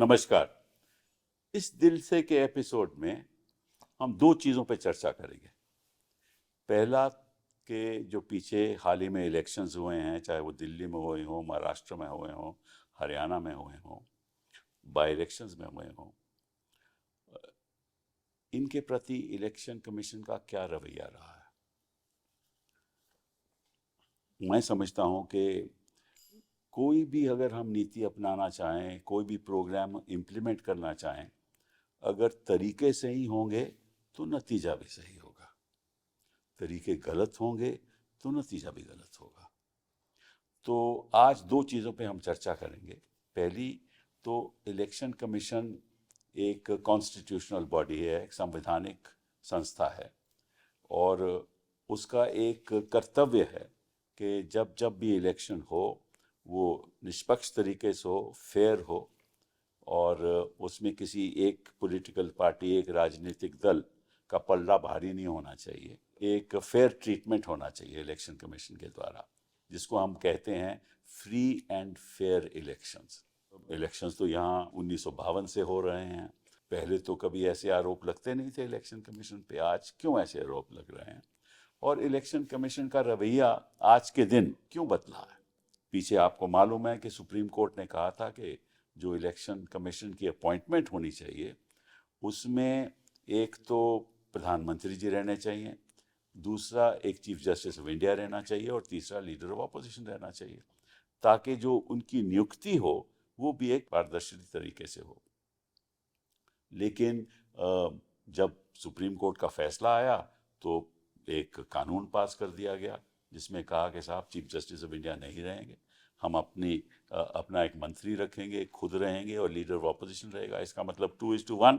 नमस्कार। इस दिल से के एपिसोड में हम दो चीज़ों पे चर्चा करेंगे। पहला कि जो पीछे हाल ही में इलेक्शंस हुए हैं, चाहे वो दिल्ली में हुए हों, महाराष्ट्र में हुए हों, हरियाणा में हुए हों, बाई इलेक्शंस में हुए हों, इनके प्रति इलेक्शन कमीशन का क्या रवैया रहा है। मैं समझता हूँ कि कोई भी अगर हम नीति अपनाना चाहें, कोई भी प्रोग्राम इम्प्लीमेंट करना चाहें, अगर तरीके सही होंगे तो नतीजा भी सही होगा, तरीके गलत होंगे तो नतीजा भी गलत होगा। तो आज दो चीज़ों पे हम चर्चा करेंगे। पहली तो इलेक्शन कमीशन एक कॉन्स्टिट्यूशनल बॉडी है, एक संवैधानिक संस्था है, और उसका एक कर्तव्य है कि जब जब भी इलेक्शन हो वो निष्पक्ष तरीके से हो, फेयर हो, और उसमें किसी एक पॉलिटिकल पार्टी, एक राजनीतिक दल का पल्ला भारी नहीं होना चाहिए। एक फेयर ट्रीटमेंट होना चाहिए इलेक्शन कमीशन के द्वारा, जिसको हम कहते हैं free and fair elections. Elections तो यहाँ 1952 से हो रहे हैं। पहले तो कभी ऐसे आरोप लगते नहीं थे इलेक्शन कमीशन पे, आज क्यों ऐसे आरोप लग रहे हैं, और इलेक्शन कमीशन का रवैया आज के दिन क्यों बदला है। पीछे आपको मालूम है कि सुप्रीम कोर्ट ने कहा था कि जो इलेक्शन कमीशन की अपॉइंटमेंट होनी चाहिए उसमें एक तो प्रधानमंत्री जी रहने चाहिए, दूसरा एक चीफ जस्टिस ऑफ इंडिया रहना चाहिए, और तीसरा लीडर ऑफ अपोजिशन रहना चाहिए, ताकि जो उनकी नियुक्ति हो वो भी एक पारदर्शी तरीके से हो। लेकिन जब सुप्रीम कोर्ट का फैसला आया तो एक कानून पास कर दिया गया जिसमें कहा कि साहब चीफ जस्टिस ऑफ इंडिया नहीं रहेंगे, हम अपना एक मंत्री रखेंगे, खुद रहेंगे, और लीडर ऑफ ऑपोजिशन रहेगा। इसका मतलब 2:1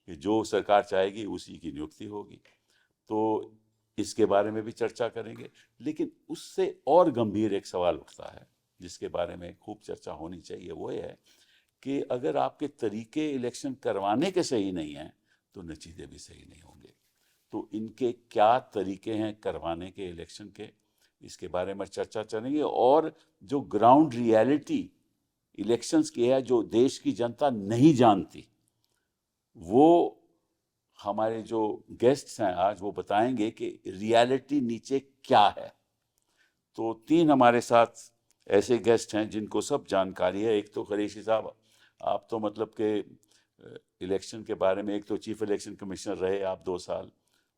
कि जो सरकार चाहेगी उसी की नियुक्ति होगी। तो इसके बारे में भी चर्चा करेंगे। लेकिन उससे और गंभीर एक सवाल उठता है जिसके बारे में खूब चर्चा होनी चाहिए, वो ये है कि अगर आपके तरीके इलेक्शन करवाने के सही नहीं हैं तो नतीजे भी सही नहीं होंगे। तो इनके क्या तरीके हैं करवाने के इलेक्शन के, इसके बारे में चर्चा चलेंगे। और जो ग्राउंड रियलिटी इलेक्शंस की है, जो देश की जनता नहीं जानती, वो हमारे जो गेस्ट्स हैं आज वो बताएंगे कि रियलिटी नीचे क्या है। तो तीन हमारे साथ ऐसे गेस्ट हैं जिनको सब जानकारी है। एक तो कुरैशी साहब, आप तो मतलब के इलेक्शन के बारे में, एक तो चीफ इलेक्शन कमिश्नर रहे आप 2 साल,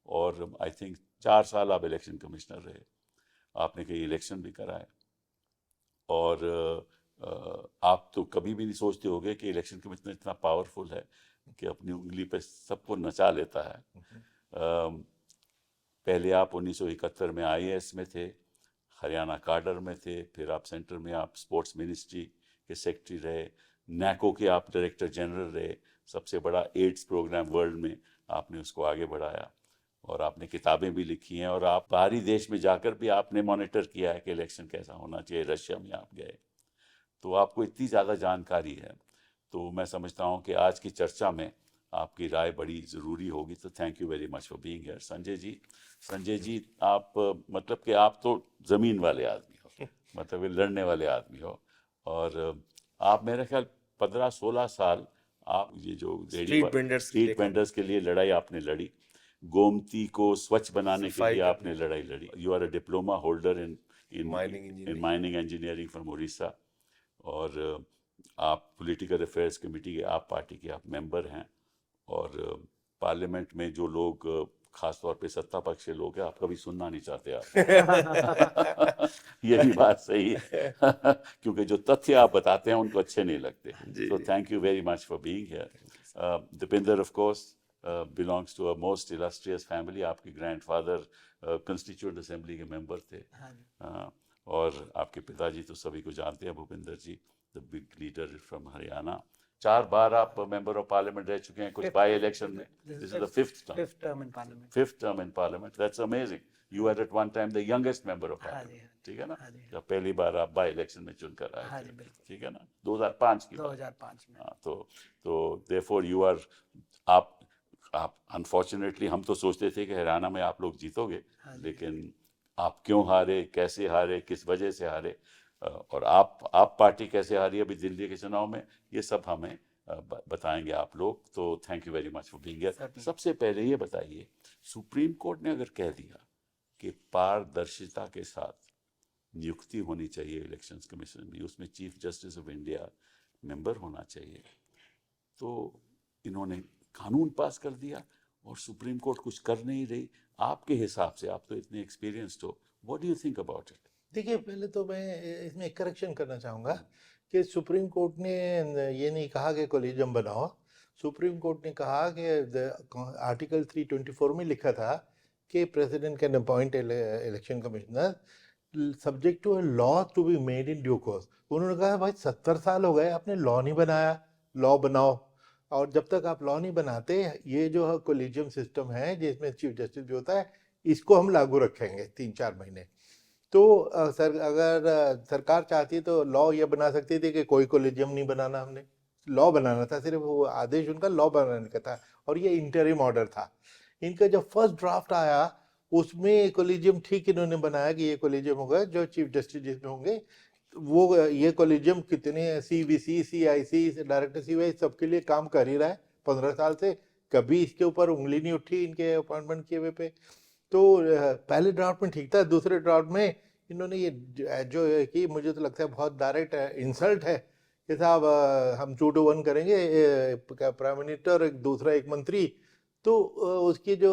और आई थिंक 4 साल आप इलेक्शन कमिश्नर रहे, आपने कई इलेक्शन भी कराए, और आप तो कभी भी नहीं सोचते होंगे कि इलेक्शन कमिश्नर इतना पावरफुल है कि अपनी उंगली पे सबको नचा लेता है। पहले आप 1971 में IAS में थे, हरियाणा काडर में थे, फिर आप सेंटर में आप स्पोर्ट्स मिनिस्ट्री के सेक्रेटरी रहे, NACO के आप डायरेक्टर जनरल रहे, सबसे बड़ा एड्स प्रोग्राम वर्ल्ड में आपने उसको आगे बढ़ाया, और आपने किताबें भी लिखी हैं, और आप बाहरी देश में जाकर भी आपने मॉनिटर किया है कि इलेक्शन कैसा होना चाहिए। रशिया में आप गए, तो आपको इतनी ज़्यादा जानकारी है। तो मैं समझता हूँ कि आज की चर्चा में आपकी राय बड़ी ज़रूरी होगी। तो thank you very much for being here. Sanjay ji, आप मतलब कि आप तो ज़मीन वाले आदमी हो, मतलब लड़ने वाले आदमी हो, और आप मेरे ख्याल 15-16 साल आप ये जो स्ट्रीट वेंडर्स के लिए लड़ाई आपने लड़ी, गोमती को स्वच्छ बनाने के लिए आपने लड़ाई लड़ी। You are a diploma holder in mining engineering from Orissa, और आप पॉलिटिकल अफेयर्स कमेटी के, आप पार्टी के आप मेंबर हैं, और पार्लियामेंट में जो लोग खास तौर पे सत्ता पक्ष के लोग हैं, आप कभी सुनना नहीं चाहते आप ये भी बात सही है क्योंकि जो तथ्य आप बताते हैं उनको अच्छे नहीं लगते। तो thank you very much for being here. Dipendra of course belongs to a most illustrious family. आपके ग्रैंडफादर कंस्टिट्यूएंट असेंबली के मेंबर थे, और आपके पिताजी तो सभी को जानते हैं, Bhupendra ji, the big leader from Haryana. 4 बार आप मेंबर ऑफ पार्लियामेंट रह चुके हैं, कुछ बाई इलेक्शन में। This is the fifth term in parliament. That's amazing. You are at one time the youngest member of parliament, ठीक है ना, जब पहली बार आप बाई इलेक्शन में चुनकर आए थे, ठीक है ना, 2005 की 2005 में। हाँ, तो देयरफॉर यू आर, आप अनफॉर्चुनेटली, हम तो सोचते थे कि हरियाणा में आप लोग जीतोगे, लेकिन आप क्यों हारे, कैसे हारे, किस वजह से हारे, और आप पार्टी कैसे हारी अभी दिल्ली के चुनाव में, ये सब हमें बताएंगे आप लोग। तो thank you very much for being here. Certainly. सबसे पहले ये बताइए, सुप्रीम कोर्ट ने अगर कह दिया कि पारदर्शिता के साथ नियुक्ति होनी चाहिए इलेक्शंस कमीशन में, उसमें chief justice of India member होना चाहिए, तो इन्होंने कानून पास कर दिया और सुप्रीम कोर्ट कुछ कर नहीं रही। आपके हिसाब से, आप तो इतने एक्सपीरियंस्ड हो, what do you think about it? देखिए, पहले तो मैं इसमें एक करेक्शन करना चाहूँगा कि सुप्रीम कोर्ट ने ये नहीं कहा कि कोलिजियम बनाओ। सुप्रीम कोर्ट ने कहा कि आर्टिकल 324 में लिखा था कि president can appoint election commissioner subject to a law to be made in due course. उन्होंने कहा भाई 70 साल हो गए, आपने लॉ नहीं बनाया, लॉ बनाओ। और जब तक आप लॉ नहीं बनाते, ये जो कोलिजियम सिस्टम है जिसमें चीफ जस्टिस भी होता है, इसको हम लागू रखेंगे 3-4 महीने। तो अगर सरकार चाहती है तो लॉ ये बना सकती थी कि कोई कोलिजियम नहीं बनाना, हमने लॉ बनाना था, सिर्फ वो आदेश उनका लॉ बनाने का था, और ये इंटरिम ऑर्डर था। इनका जब फर्स्ट ड्राफ्ट आया उसमें कोलिजियम ठीक इन्होंने बनाया कि ये कोलिजियम होगा जो चीफ जस्टिस जिसमें होंगे, वो ये कोलिजियम कितने CVC, CIC, डायरेक्टर CY सबके लिए काम कर ही रहा है 15 साल से, कभी इसके ऊपर उंगली नहीं उठी इनके अपॉइंटमेंट किए हुए पे। तो पहले ड्राफ्ट में ठीक था, दूसरे ड्राफ्ट में इन्होंने ये जो है कि मुझे तो लगता है बहुत डायरेक्ट इंसल्ट है कि साहब हम 2-1 करेंगे, प्राइम मिनिस्टर एक दूसरा एक मंत्री। तो उसकी जो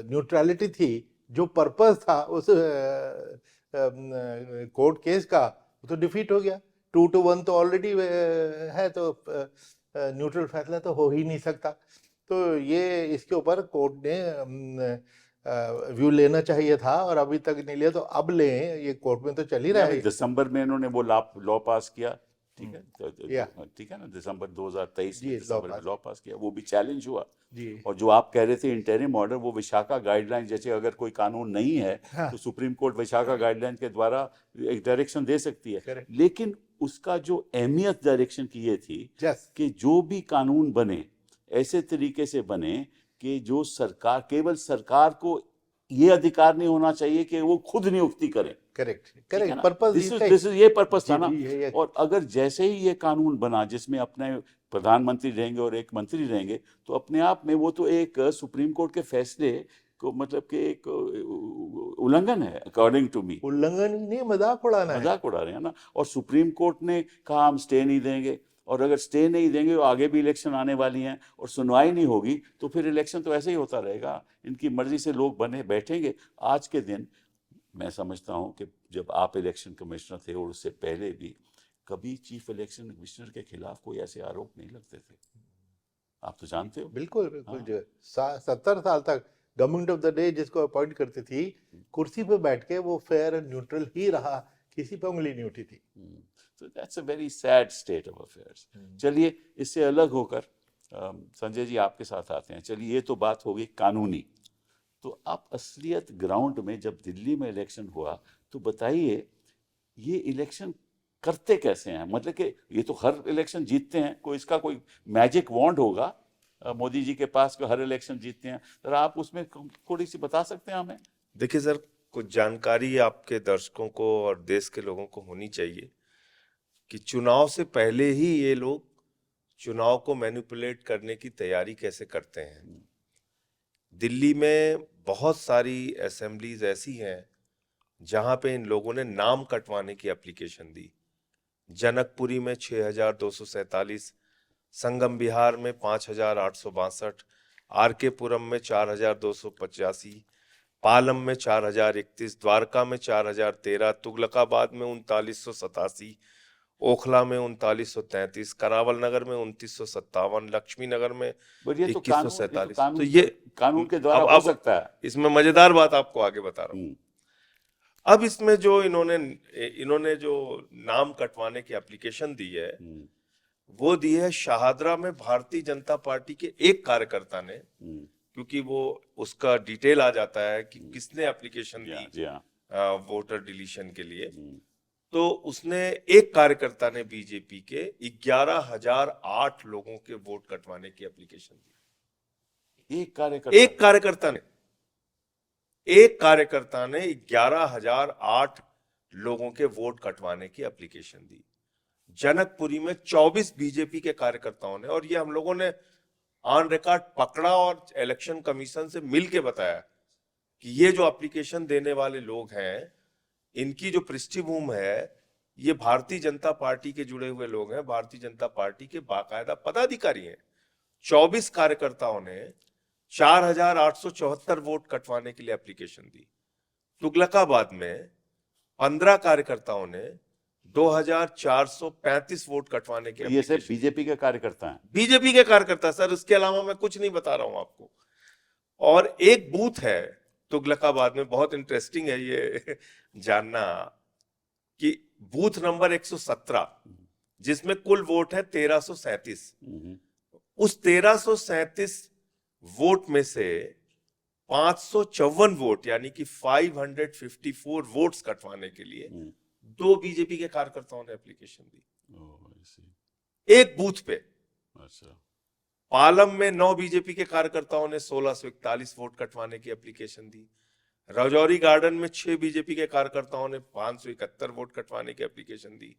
न्यूट्रलिटी थी, जो पर्पस था उस कोर्ट केस का, वो तो डिफीट हो गया। 2-1 तो ऑलरेडी है, तो न्यूट्रल फैसला तो हो ही नहीं सकता। तो ये इसके ऊपर कोर्ट ने व्यू लेना चाहिए था, और अभी तक नहीं लिया, तो अब लें, ये कोर्ट में तो चल ही रहा है। दिसंबर में इन्होंने वो लॉ पास किया, ठीक है, या ठीक है ना, दिसंबर 2023 में जी, दिसंबर में पास लॉ पास किया, वो भी चैलेंज हुआ। जी। और जो आप कह रहे थे इंटरिम ऑर्डर, वो विशाखा गाइडलाइन जैसे अगर कोई कानून नहीं है हाँ, तो सुप्रीम कोर्ट विशाखा गाइडलाइन के द्वारा एक डायरेक्शन दे सकती है। करेक्ट, लेकिन उसका जो अहमियत डायरेक्शन की ये थी यस, कि जो भी कानून बने ऐसे तरीके से बने कि जो सरकार, केवल सरकार को ये अधिकार नहीं होना चाहिए कि वो खुद नियुक्ति करे, करेक्ट, ठीक है करेक्ट, ना, पर्पस दिस इज ये पर्पस था जी ना। जी, ये और अगर जैसे ही ये कानून बना जिसमें अपने प्रधानमंत्री रहेंगे और एक मंत्री रहेंगे, तो अपने आप में वो तो एक सुप्रीम कोर्ट के फैसले को मतलब कि एक उल्लंघन है, अकॉर्डिंग टू मी। उल्लंघन ही नहीं, मजाक उड़ाना है। मजाक उड़ा रहे हैं ना। और सुप्रीम कोर्ट ने कहा हम स्टे नहीं देंगे, और अगर स्टे नहीं देंगे तो आगे भी इलेक्शन आने वाली हैं और सुनवाई नहीं होगी, तो फिर इलेक्शन तो ऐसे ही होता रहेगा, इनकी मर्जी से लोग बने बैठेंगे। आज के दिन मैं समझता हूं कि जब आप इलेक्शन कमिश्नर थे और उससे पहले भी कभी चीफ इलेक्शन कमिश्नर के खिलाफ कोई ऐसे आरोप नहीं लगते थे, आप तो जानते हो। बिल्कुल बिल्कुल, हाँ, जो 70 साल तक गवर्नमेंट ऑफ द डे जिसको अपॉइंट करती थी, कुर्सी पे बैठ के वो फेयर एंड न्यूट्रल ही रहा, किसी पे उंगली नहीं उठी थी। तो that's a very sad state of affairs. चलिए, इससे अलग होकर संजय जी आपके साथ आते हैं। चलिए, ये तो बात हो गई कानूनी। तो आप असलियत ग्राउंड में जब दिल्ली में इलेक्शन हुआ, तो बताइए ये इलेक्शन करते कैसे हैं? मतलब कि ये तो हर इलेक्शन जीतते हैं, कोई इसका कोई मैजिक वॉन्ड होगा मोदी जी के पास कि हर इलेक्शन जीतते हैं, जरा आप उसमें थोड़ी सी बता सकते हैं हमें? देखिए सर, कुछ जानकारी आपके दर्शकों को और देश के लोगों को होनी चाहिए कि चुनाव से पहले ही ये लोग चुनाव को मैनिपुलेट करने की तैयारी कैसे करते हैं। दिल्ली में बहुत सारी असेंबलीज ऐसी हैं जहां पे इन लोगों ने नाम कटवाने की एप्लीकेशन दी। जनकपुरी में 6,247, संगम बिहार में 5,862, आरके पुरम में 4,285, पालम में 4,031, द्वारका में 4,013, तुगलकाबाद में 3,987, ओखला में 3,933, करावल नगर में 2,957, लक्ष्मी नगर में बट ये तो 2,147। कानून तो ये कानून के द्वारा हो अब सकता है। इसमें मजेदार बात आपको आगे बता रहा हूँ। अब इसमें जो इन्होंने जो नाम कटवाने की एप्लीकेशन दी है, वो दी है शाहदरा में भारतीय जनता पार्टी के एक कार्यकर्ता ने, क्योंकि वो उसका डिटेल आ जाता है कि किसने एप्लीकेशन दी वोटर डिलीशन के लिए। तो उसने, एक कार्यकर्ता ने बीजेपी के 11,008 लोगों के वोट कटवाने की एप्लीकेशन दी। एक कार्यकर्ता ने 11,008 लोगों के वोट कटवाने की एप्लीकेशन दी। जनकपुरी में 24 बीजेपी के कार्यकर्ताओं ने, और ये हम लोगों ने ऑन रिकॉर्ड पकड़ा और इलेक्शन कमीशन से मिल के बताया कि ये जो एप्लीकेशन देने वाले लोग हैं, इनकी जो पृष्ठभूमि है, ये भारतीय जनता पार्टी के जुड़े हुए लोग हैं, भारतीय जनता पार्टी के बाकायदा पदाधिकारी हैं। 24 कार्यकर्ताओं ने 4,874 वोट कटवाने के लिए एप्लीकेशन दी। तुगलकाबाद में 15 कार्यकर्ताओं ने 2,435 वोट कटवाने के ये सिर्फ बीजेपी के कार्यकर्ता हैं? बीजेपी के कार्यकर्ता सर, इसके अलावा मैं कुछ नहीं बता रहा हूं आपको। और एक बूथ है तुगलकाबाद में, बहुत इंटरेस्टिंग है ये जानना कि बूथ नंबर 117, जिसमें कुल वोट है 1337। उस 1337 वोट में से 554 वोट यानी कि 554 वोट्स कटवाने के लिए 2 बीजेपी के कार्यकर्ताओं ने एप्लीकेशन दी एक बूथ पे। अच्छा। पालम में 9 बीजेपी के कार्यकर्ताओं ने 1641 वोट कटवाने की एप्लीकेशन दी। राजौरी गार्डन में 6 बीजेपी के कार्यकर्ताओं ने 571 वोट कटवाने की एप्लीकेशन दी।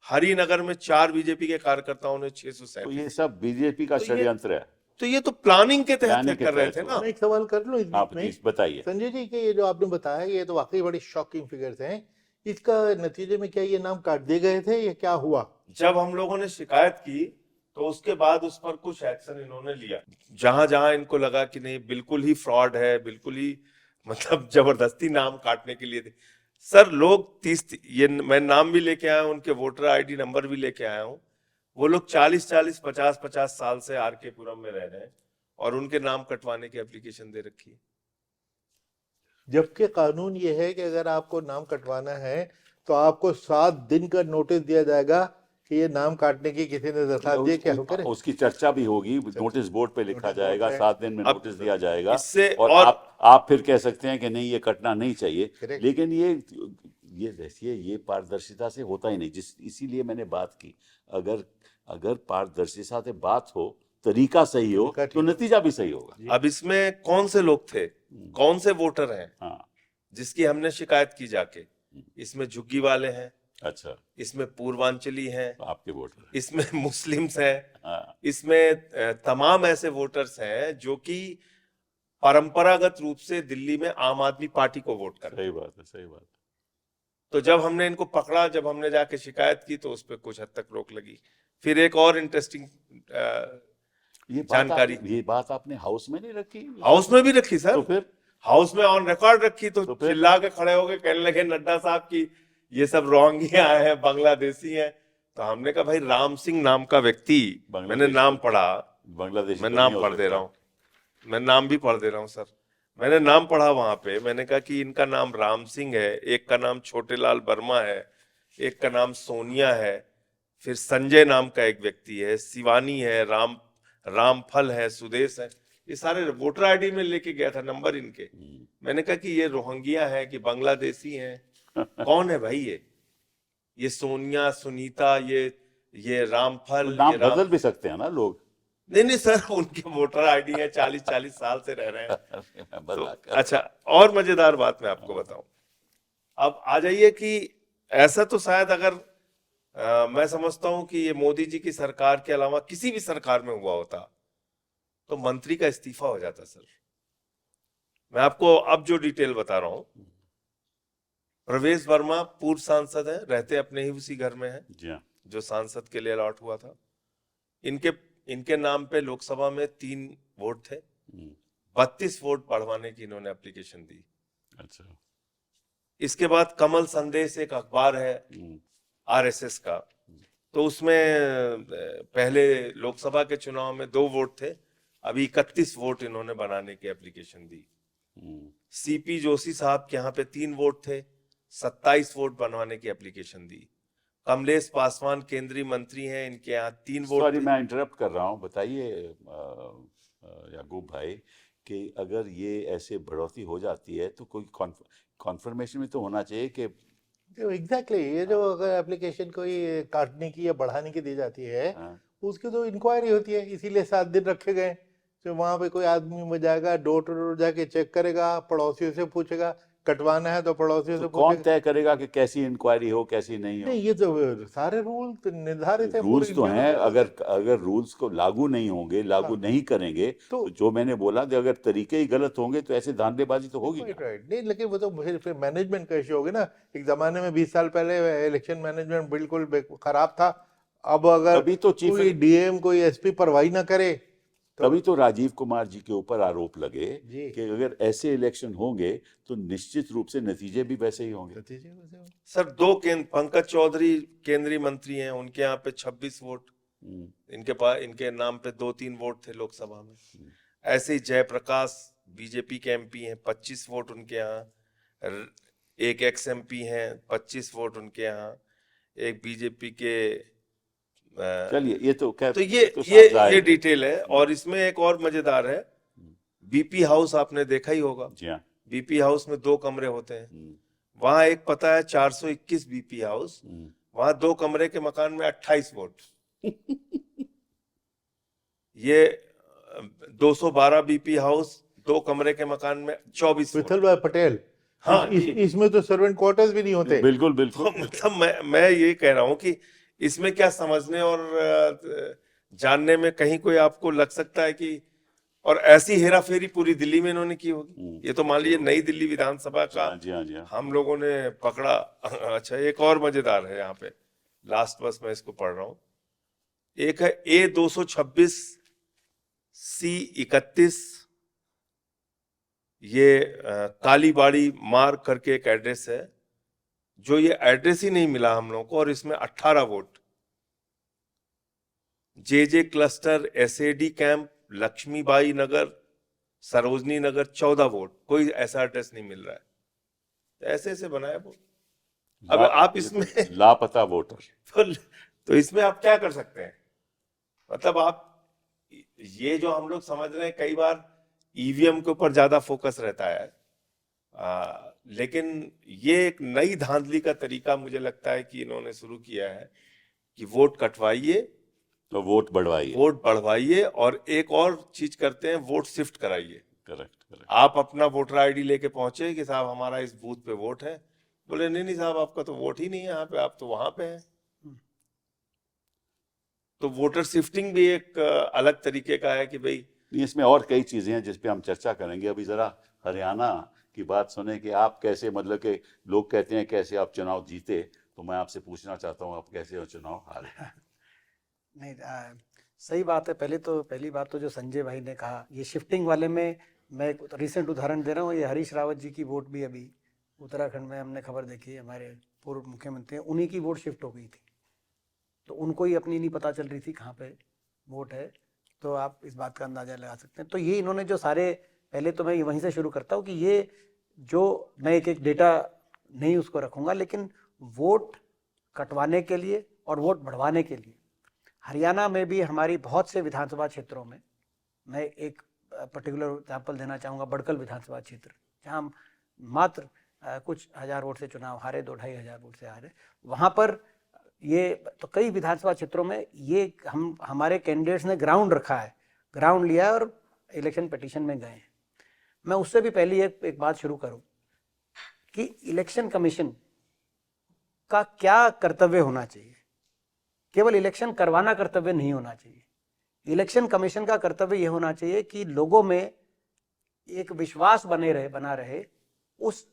हरिनगर में 4 बीजेपी के कार्यकर्ताओं ने 637। तो ये सब बीजेपी का षड्यंत्र है? तो ये तो प्लानिंग के तहत प्लानिंग के कर रहे तहत थे ना। मैं एक सवाल कर लूं इस आप बीच में? प्लीज बताइए संजय जी के ये जो आपने बताया ये तो वाकई बड़ी शॉकिंग फिगर्स हैं। इसका नतीजे में क्या ये नाम काट दिए गए थे या क्या हुआ? जब हम लोगों ने शिकायत की तो उसके बाद उस पर कुछ एक्शन इन्होंने लिया। जहां जहां इनको लगा कि नहीं बिल्कुल ही फ्रॉड है, बिल्कुल ही मतलब जबरदस्ती नाम काटने के लिए थे। सर लोग 30 ये मैं नाम भी लेके आया हूं, उनके वोटर आईडी नंबर भी लेके आया हूं। वो लोग 40-40, 50-50 साल से आरके पुरम में रह रहे हैं और उनके नाम कटवाने की एप्लीकेशन दे रखी है। जबकि कानून ये है कि अगर आपको नाम कटवाना है तो आपको 7 दिन का नोटिस दिया जाएगा कि ये नाम काटने की किसी ने दरखास्त दी, क्या करे? उसकी चर्चा भी होगी, नोटिस बोर्ड पे लिखा नोटिस जाएगा, बोर्ड पे। 7 दिन में अब नोटिस दिया जाएगा इससे और और आप फिर कह सकते हैं कि नहीं ये कटना नहीं चाहिए। Correct. लेकिन ये देखिए ये पारदर्शिता से होता ही नहीं। इसीलिए मैंने बात की, अगर पारदर्शिता से बात हो, तरीका सही हो, तरीका तो ठीक नतीजा भी सही होगा। अब इसमें कौन से लोग थे, कौन से वोटर हैं हाँ। जिसकी हमने शिकायत की जाके? इसमें झुग्गी वाले हैं, अच्छा। इसमें पूर्वांचली हैं, तो आपके वोटर इसमें मुस्लिम्स हैं, हाँ। इसमें तमाम ऐसे वोटर्स हैं जो कि परंपरागत रूप से दिल्ली में आम आदमी पार्टी को वोट कर रहे हैं। सही बात है, सही बात है। तो जब हमने इनको पकड़ा, जब हमने जाके शिकायत की तो उस पर कुछ हद तक रोक लगी। फिर एक और इंटरेस्टिंग जानकारी, ये बात आपने हाउस में नहीं रखी? हाउस में भी रखी सर। तो फिर हाउस में ऑन रिकॉर्ड रखी तो फिर? चिल्ला के खड़े हो गए, कहने लगे नड्डा साहब की ये सब रोहिंग्या आए हैं, बांग्लादेशी हैं। तो हमने कहा भाई राम सिंह नाम का व्यक्ति, मैंने नाम पढ़ा, बांग्लादेश मैं नाम पढ़ दे रहा हूँ, मैं नाम भी पढ़ दे रहा हूँ सर। मैंने नाम पढ़ा वहां पे, मैंने कहा कि इनका नाम राम सिंह है, एक का नाम छोटेलाल वर्मा है, एक का नाम सोनिया है, फिर संजय नाम का एक व्यक्ति है, शिवानी है, रामफल है, सुदेश है। ये सारे वोटर आईडी में लेके गया था नंबर इनके। मैंने कहा कि ये रोहिंग्या है कि बांग्लादेशी हैं, कौन है भाई ये सोनिया, सुनीता, ये रामफल, नाम ये बदल भी सकते हैं ना लोग? नहीं सर, उनके वोटर आईडी है, 40-40 साल से रह रहे हैं। तो अच्छा, और मजेदार बात मैं आपको बताऊं। अब आ जाइए कि ऐसा तो शायद अगर मैं समझता हूं कि ये मोदी जी की सरकार के अलावा किसी भी सरकार में हुआ होता तो मंत्री का इस्तीफा हो जाता सर। मैं आपको अब जो डिटेल बता रहा हूं, प्रवेश वर्मा पूर्व सांसद है, रहते अपने ही उसी घर में है जी हाँ। जो सांसद के लिए अलॉट हुआ था। इनके नाम पे लोकसभा में 3 वोट थे, 32 वोट बढ़वाने की इन्होंने एप्लीकेशन दी। अच्छा। इसके बाद कमल संदेश एक अखबार है आरएसएस का, तो उसमें पहले लोकसभा के चुनाव में 2 वोट थे, अभी 31 वोट इन्होंने बनाने की एप्लीकेशन दी। सीपी जोशी साहब के यहाँ पे 3 वोट थे, 27 वोट बनवाने की एप्लीकेशन दी। कमलेश पासवान केंद्रीय मंत्री हैं, इनके यहाँ 3 वोट। सॉरी मैं इंटरप्ट कर रहा हूँ, बताइए याकूब भाई कि अगर ये ऐसे बढ़ोतरी हो जाती है तो कोई कॉन्फर्मेशन में तो होना चाहिए कि एग्जैक्टली ये जो अगर एप्लीकेशन कोई काटने की या बढ़ाने की दी जाती है उसकी तो इंक्वायरी होती है, इसीलिए 7 दिन रखे गए। तो वहाँ पे कोई आदमी में जाएगा, डोर टू डोर जाके चेक करेगा, पड़ोसियों से पूछेगा, कटवाना है तो पड़ोसियों तो से कौन पूछे। तय करेगा कि कैसी इंक्वायरी हो कैसी नहीं हो? नहीं, ये तो सारे रूल तो निर्धारित है पूरे रूल्स तो इंडिया में। हैं, अगर अगर रूल्स को लागू नहीं होंगे, लागू हाँ, नहीं करेंगे, तो तो जो मैंने बोला कि अगर तरीके ही गलत होंगे तो ऐसे धांधलेबाजी तो होगी राइट ना। राइट, नहीं लेकिन वो तो फिर मैनेजमेंट का इशू होगी ना। एक जमाने में 20 साल पहले इलेक्शन मैनेजमेंट बिल्कुल खराब था। अब अगर तभी तो चीफ कोई डीएम कोई एसपी परवाही ना करे तो तभी तो राजीव कुमार जी के ऊपर आरोप लगे जी कि अगर ऐसे इलेक्शन होंगे तो निश्चित रूप से नतीजे भी वैसे ही होंगे। नतीजे वैसे होंगे। सर दो पंकज चौधरी केंद्रीय मंत्री हैं, उनके यहाँ पे 26 वोट, इनके पास इनके नाम पे 2-3 वोट थे लोकसभा में। ऐसे ही जयप्रकाश बीजेपी के एमपी हैं, 25 वोट उनके यहाँ। एक एक्स एमपी हैं, 25 वोट उनके यहाँ। एक बीजेपी के चलिए, ये तो खैर तो ये तो ये साफ जाहिर ये है। डिटेल है। और इसमें एक और मजेदार है, बीपी हाउस आपने देखा ही होगा। जी हाँ। बीपी हाउस में 2 कमरे होते हैं। वहां एक पता है 421 बीपी हाउस, वहां 2 कमरे के मकान में 28 वोट। ये 212 बीपी हाउस 2 कमरे के मकान में 24 वोट। विठल भाई पटेल, हाँ इसमें तो सर्वेंट क्वार्टर्स भी नहीं होते। बिल्कुल तो बिल्कुल। मतलब मैं ये कह रहा हूं कि इसमें क्या समझने और जानने में कहीं कोई आपको लग सकता है कि, और ऐसी हेराफेरी पूरी दिल्ली में इन्होंने की होगी। ये तो मान लीजिए नई दिल्ली विधानसभा का जी हाँ, जी हाँ। हम लोगों ने पकड़ा। अच्छा, एक और मजेदार है यहाँ पे, लास्ट बस मैं इसको पढ़ रहा हूँ। एक है A226 C31, ये कालीबाड़ी मार्ग करके एक एड्रेस है, जो ये एड्रेस ही नहीं मिला हम लोगों को, और इसमें 18 vote. JJ cluster SAD camp Laxmibai Nagar Sarojini Nagar 14 vote. कोई ऐसा एड्रेस नहीं मिल रहा है। तो ऐसे ऐसे बनाया वोट। अब आप इसमें लापता वोटर। तो इसमें आप क्या कर सकते हैं? मतलब आप ये जो हम लोग समझ रहे हैं, कई बार ईवीएम के ऊपर ज्यादा फोकस रहता है, लेकिन ये एक नई धांधली का तरीका मुझे लगता है कि इन्होंने शुरू किया है कि वोट कटवाइए तो वोट बढ़वाइए। वोट बढ़वाइए, और एक और चीज करते हैं, वोट शिफ्ट कराइए। Correct correct. आप अपना वोटर आईडी लेके पहुंचे कि साहब हमारा इस बूथ पे वोट है, बोले नहीं नहीं साहब आपका तो वोट ही नहीं है यहाँ पे, आप तो वहां पे हैं। तो वोटर शिफ्टिंग भी एक अलग तरीके का है कि भाई। इसमें और कई चीजें हैं जिस पे हम चर्चा करेंगे। अभी जरा हरियाणा की बात सुने कि आप कैसे, मतलब कि लोग कहते हैं कैसे आप चुनाव जीते, तो मैं आपसे पूछना चाहता हूँ आप कैसे चुनाव हारे। नहीं, सही बात है। पहली बात तो जो संजय भाई ने कहा, ये शिफ्टिंग वाले में मैं एक रिसेंट उदाहरण दे रहा हूँ। ये हरीश रावत जी की वोट भी अभी उत्तराखंड में हमने खबर देखी, हमारे पूर्व मुख्यमंत्री हैं, उन्हीं की वोट शिफ्ट हो गई थी। तो उनको ही अपनी नहीं पता चल रही थी कहाँ पे वोट है। तो आप इस बात का अंदाजा लगा सकते हैं। तो ये इन्होंने जो सारे, पहले तो मैं वहीं से शुरू करता हूँ कि ये जो मैं एक डेटा नहीं उसको रखूँगा, लेकिन वोट कटवाने के लिए और वोट बढ़वाने के लिए हरियाणा में भी हमारी बहुत से विधानसभा क्षेत्रों में, मैं एक पर्टिकुलर एग्जाम्पल देना चाहूँगा, बड़कल विधानसभा क्षेत्र, जहाँ मात्र कुछ हज़ार वोट से चुनाव हारे, 2-2.5 हज़ार वोट से हारे। वहाँ पर ये तो कई विधानसभा क्षेत्रों में ये हमारे कैंडिडेट्स ने ग्राउंड रखा है, ग्राउंड लिया और इलेक्शन पिटीशन में गए हैं। मैं उससे भी पहले एक बात शुरू करूं कि इलेक्शन कमीशन का क्या कर्तव्य होना चाहिए। केवल इलेक्शन करवाना कर्तव्य नहीं होना चाहिए। इलेक्शन कमीशन का कर्तव्य यह होना चाहिए कि लोगों में एक विश्वास बना रहे उस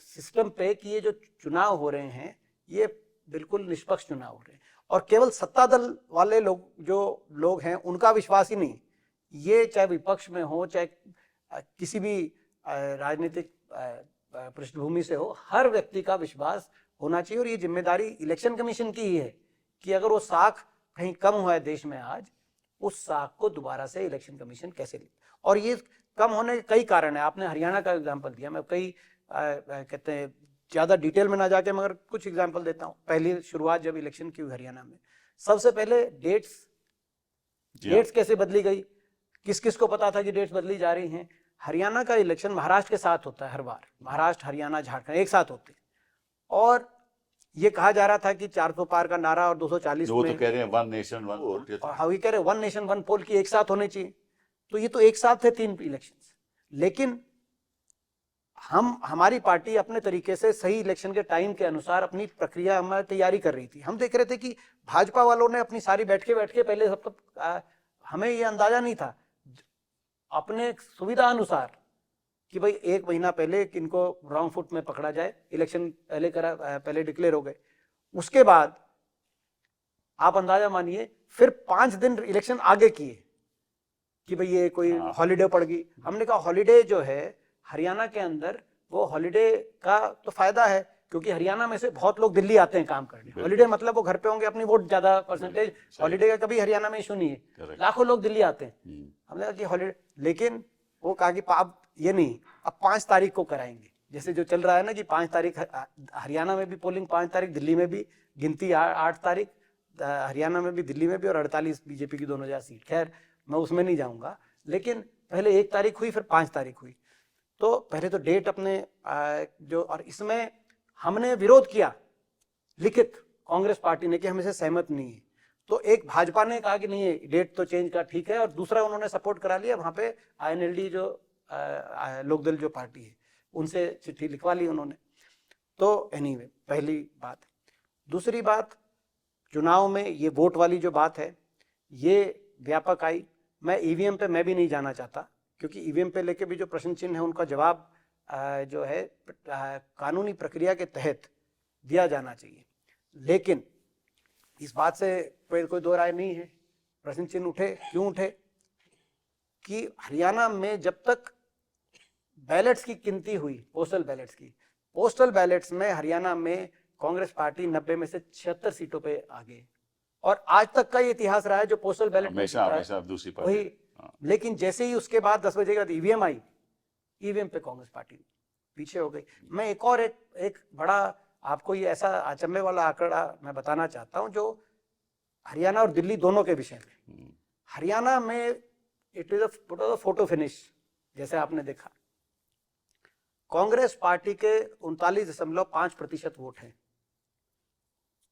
सिस्टम पे कि ये जो चुनाव हो रहे हैं ये बिल्कुल निष्पक्ष चुनाव हो रहे हैं। और केवल सत्ता दल वाले लोग हैं उनका विश्वास ही नहीं, ये चाहे विपक्ष में हो चाहे किसी भी राजनीतिक पृष्ठभूमि से हो, हर व्यक्ति का विश्वास होना चाहिए। और ये जिम्मेदारी इलेक्शन कमीशन की ही है कि अगर वो साख कहीं कम हुआ है देश में आज, उस साख को दोबारा से इलेक्शन कमीशन कैसे ले। और ये कम होने के कई कारण है। आपने हरियाणा का एग्जाम्पल दिया, मैं कई कहते हैं ज़्यादा डिटेल में ना जाके मगर कुछ एग्जाम्पल देता हूँ। पहली शुरुआत जब इलेक्शन की हुई हरियाणा में, सबसे पहले डेट्स कैसे बदली गई, किस किस को पता था कि डेट्स बदली जा रही हैं। हरियाणा का इलेक्शन महाराष्ट्र के साथ होता है हर बार, महाराष्ट्र हरियाणा झारखंड एक साथ होते हैं। और ये कहा जा रहा था कि 400 पार का नारा और 240 वो में, तो कह रहे हैं वन नेशन वन वोट, और हाँ, ये कह रहे हैं 1 नेशन 1 पोल की एक साथ होने चाहिए। तो ये तो एक साथ थे 3 इलेक्शन। लेकिन हमारी पार्टी अपने तरीके से सही इलेक्शन के टाइम के अनुसार अपनी प्रक्रिया में तैयारी कर रही थी। हम देख रहे थे कि भाजपा वालों ने अपनी सारी बैठ के पहले सब तो हमें ये अंदाजा नहीं था अपने सुविधा अनुसार कि भाई 1 महीना पहले इनको रॉन्ग फुट में पकड़ा जाए, इलेक्शन पहले डिक्लेयर हो गए, उसके बाद आप अंदाजा मानिए फिर 5 दिन इलेक्शन आगे किए कि भाई ये कोई हॉलीडे पड़ गई। हमने कहा हॉलीडे जो है हरियाणा के अंदर, वो हॉलीडे का तो फायदा है क्योंकि हरियाणा में से बहुत लोग दिल्ली आते हैं काम करने। हॉलीडे मतलब वो घर पे होंगे, अपनी वोट ज्यादा परसेंटेज, हॉलीडे का कभी हरियाणा में इशू नहीं है, लाखों लोग दिल्ली आते हैं। हमने कहा कि हॉलीडे, लेकिन वो कहा कि अब ये नहीं, अब 5 तारीख को कराएंगे, जैसे जो चल रहा है ना कि 5 तारीख हरियाणा में भी पोलिंग, 5 तारीख दिल्ली में भी, गिनती 8 तारीख हरियाणा में भी, दिल्ली में भी, और 48 बीजेपी की 2000 सीट। खैर मैं उसमें नहीं जाऊंगा, लेकिन पहले 1 तारीख हुई, फिर 5 तारीख हुई। तो पहले तो डेट अपने जो, और इसमें हमने विरोध किया लिखित कांग्रेस पार्टी ने कि हम इसे सहमत नहीं है। तो एक भाजपा ने कहा कि नहीं है, डेट तो चेंज का ठीक है, और दूसरा उन्होंने सपोर्ट करा लिया। वहां पे INLD जो लोकदल जो पार्टी है उनसे चिट्ठी लिखवा ली उन्होंने। तो एनीवे पहली बात। दूसरी बात, चुनाव में ये वोट वाली जो बात है ये व्यापक आई। मैं EVM पे मैं भी नहीं जाना चाहता क्योंकि EVM पे लेके भी जो प्रश्न चिन्ह है उनका जवाब जो है कानूनी प्रक्रिया के तहत दिया जाना चाहिए। लेकिन इस बात से कोई दो राय नहीं है। प्रश्न चिन्ह उठे, क्यों उठे? कि हरियाणा में जब तक बैलेट्स की गिनती हुई, पोस्टल बैलेट्स में हरियाणा में कांग्रेस पार्टी 90 में से 76 सीटों पे आ गई, और आज तक का ये इतिहास रहा है जो पोस्टल बैलेट हमेशा दूसरी पार्टी वही। लेकिन जैसे ही उसके बाद 10 बजे के बाद EVM आई, EVM पे कांग्रेस पार्टी पीछे हो गई। मैं एक बड़ा आपको ये ऐसा अचंभे वाला आंकड़ा मैं बताना चाहता हूं जो हरियाणा और दिल्ली दोनों के विषय में। हरियाणा में it is a photo finish, जैसे आपने देखा कांग्रेस पार्टी के 39.5% वोट हैं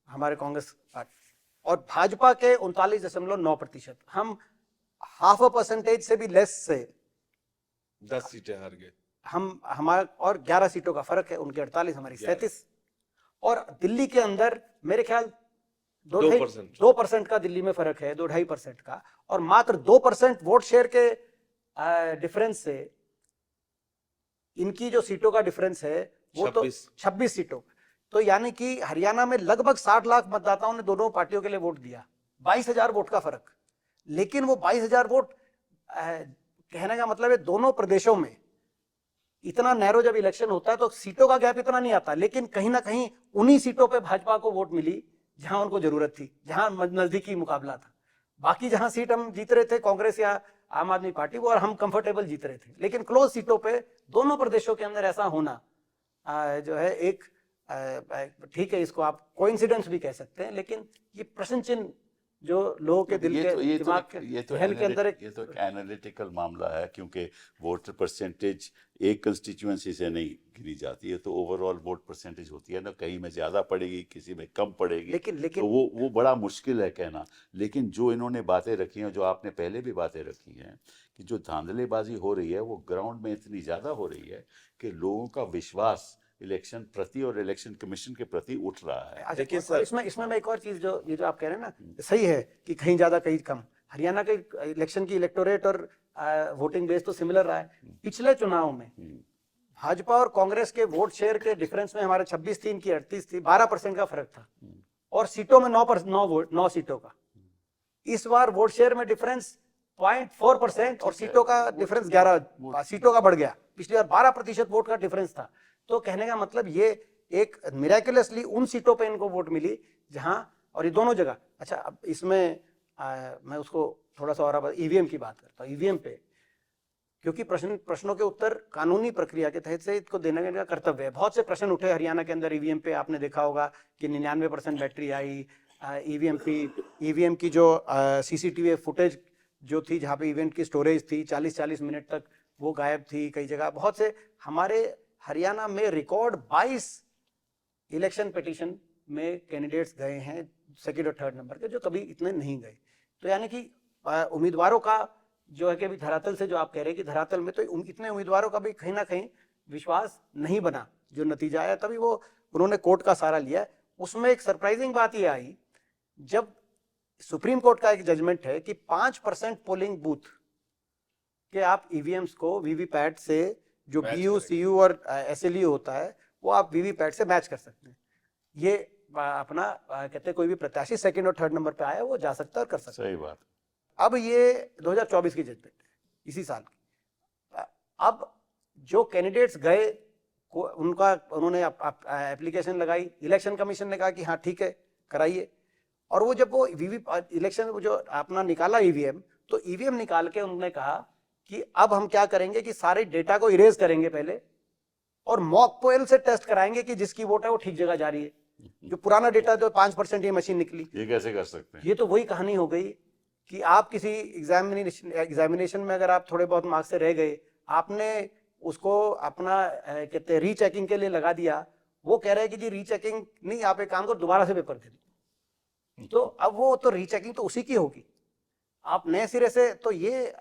हमारे कांग्रेस पार्टी, और भाजपा के 39.9%। हम 0.5% से भी लेस से 10 सीटें हार गए हमारे, और 11 सीटों का फर्क है, उनके 48, हमारी 37। और दिल्ली के अंदर मेरे ख्याल 2% का दिल्ली में फर्क है, 2-2.5% का, और मात्र 2% वोट शेयर के डिफरेंस से इनकी जो सीटों का डिफरेंस है वो 26 सीटों। तो यानी कि हरियाणा में लगभग 60 लाख मतदाताओं ने दोनों पार्टियों के लिए वोट दिया, 22,000 वोट का फर्क। लेकिन वो 22,000 वोट कहने का मतलब है दोनों प्रदेशों में इतना नैरो जब इलेक्शन होता है तो सीटों का गैप इतना नहीं आता, लेकिन कहीं ना कहीं उन्हीं सीटों पे भाजपा को वोट मिली जहां उनको जरूरत थी, जहां नजदीकी मुकाबला था। बाकी जहां सीट हम जीत रहे थे कांग्रेस या आम आदमी पार्टी, वो और हम कंफर्टेबल जीत रहे थे। लेकिन क्लोज सीटों पे दोनों प्रदेशों के अंदर ऐसा होना जो है एक ठीक है, इसको आप कोइंसिडेंस भी कह सकते हैं, लेकिन ये प्रश्न चिन्ह जो लोगों के दिल के दिमाग के हेल के अंदर ये तो एक एनालिटिकल मामला है, क्योंकि वोटर परसेंटेज एक कंस्टिट्यूएंसी से नहीं गिनी जाती है, तो ओवरऑल वोट परसेंटेज होती है ना, कहीं में ज्यादा पड़ेगी, किसी में कम पड़ेगी, लेकिन तो वो बड़ा मुश्किल है कहना। लेकिन जो इन्होंने बातें रखी हैं, जो आपने पहले भी बातें रखी हैं, कि जो धांधलेबाजी हो रही है वो ग्राउंड में इतनी ज्यादा हो रही है कि लोगों का विश्वास इलेक्शन प्रति और इलेक्शन कमिशन के प्रति उठ रहा है। देखिए सर, इसमें मैं एक और चीज जो ये जो आप कह रहे हैं ना, सही है कि कहीं ज्यादा कहीं कम। हरियाणा के इलेक्शन की इलेक्टोरेट और वोटिंग बेस तो सिमिलर रहा है। पिछले चुनाव में भाजपा और कांग्रेस के वोट शेयर के डिफरेंस में हमारे 26 थी, इनकी 38 थी, 12% का फर्क था, और सीटों में 9 सीटों का। इस बार वोट शेयर में डिफरेंस 0.4% और सीटों का डिफरेंस 11 सीटों का बढ़ गया। पिछली बार 12% वोट का डिफरेंस था। तो कहने का मतलब ये एक मिराकुलसली उन सीटों पे इनको वोट मिली जहां, और ये दोनों जगह। अच्छा, अब इसमें मैं उसको थोड़ा सा और EVM की बात करता हूँ। EVM पे क्योंकि प्रश्नों के उत्तर कानूनी प्रक्रिया के तहत से इसको देने का कर्तव्य है। बहुत से प्रश्न उठे हरियाणा के अंदर EVM पे, आपने देखा होगा कि 99% बैटरी आई। EVM की जो CCTV फुटेज जो थी, जहाँ पे इवेंट की स्टोरेज थी 40-40 मिनट तक, वो गायब थी कई जगह। बहुत से हमारे हरियाणा में रिकॉर्ड 22 इलेक्शन पिटीशन में कैंडिडेट्स गए हैं सेकंड और थर्ड नंबर के, जो कभी इतने नहीं गए। तो यानी कि उम्मीदवारों का जो है कि अभी धरातल से जो आप कह रहे हैं कि धरातल में तो इतने उम्मीदवारों का भी कहीं ना कहीं विश्वास नहीं बना, जो नतीजा आया, तभी वो उन्होंने कोर्ट का सहारा लिया। उसमें एक सरप्राइजिंग बात ये आई, जब सुप्रीम कोर्ट का एक जजमेंट है कि 5% पोलिंग बूथ के आप ईवीएम्स को वीवीपैट से, जो बीयू, सीयू और एसएलयू होता है, वो आप वीवीपैट से मैच कर सकते हैं। ये अपना कहते हैं कोई भी प्रत्याशी सेकंड और थर्ड नंबर पे आया वो जा सकता है और कर सकता है। सही बात। अब ये 2024 की जजमेंट है, इसी साल की। अब जो कैंडिडेट्स गए, उन्होंने एप्लीकेशन लगाई, इलेक्शन कमीशन ने कहा कि हाँ ठीक है कराइए, और वो जब वो इलेक्शन जो अपना निकाला ईवीएम, तो ईवीएम निकाल के उन्होंने कहा कि अब हम क्या करेंगे कि सारे डेटा को इरेज करेंगे पहले, और मॉक पोल से टेस्ट कराएंगे कि जिसकी वोट है वो ठीक जगह जा रही है। जो पुराना डेटा जो 5% ये मशीन निकली, ये कैसे कर सकते हैं? ये तो वही कहानी हो गई कि आप किसी एग्जामिनेशन में अगर आप थोड़े बहुत मार्क्स से रह गए, आपने उसको अपना कहते हैं रीचेकिंग के लिए लगा दिया, वो कह रहे हैं कि जी रीचेकिंग नहीं, आप एक काम करो दोबारा से पेपर दे दो। तो अब वो तो रीचेकिंग तो उसी की होगी, आप नए सिरे से, तो ये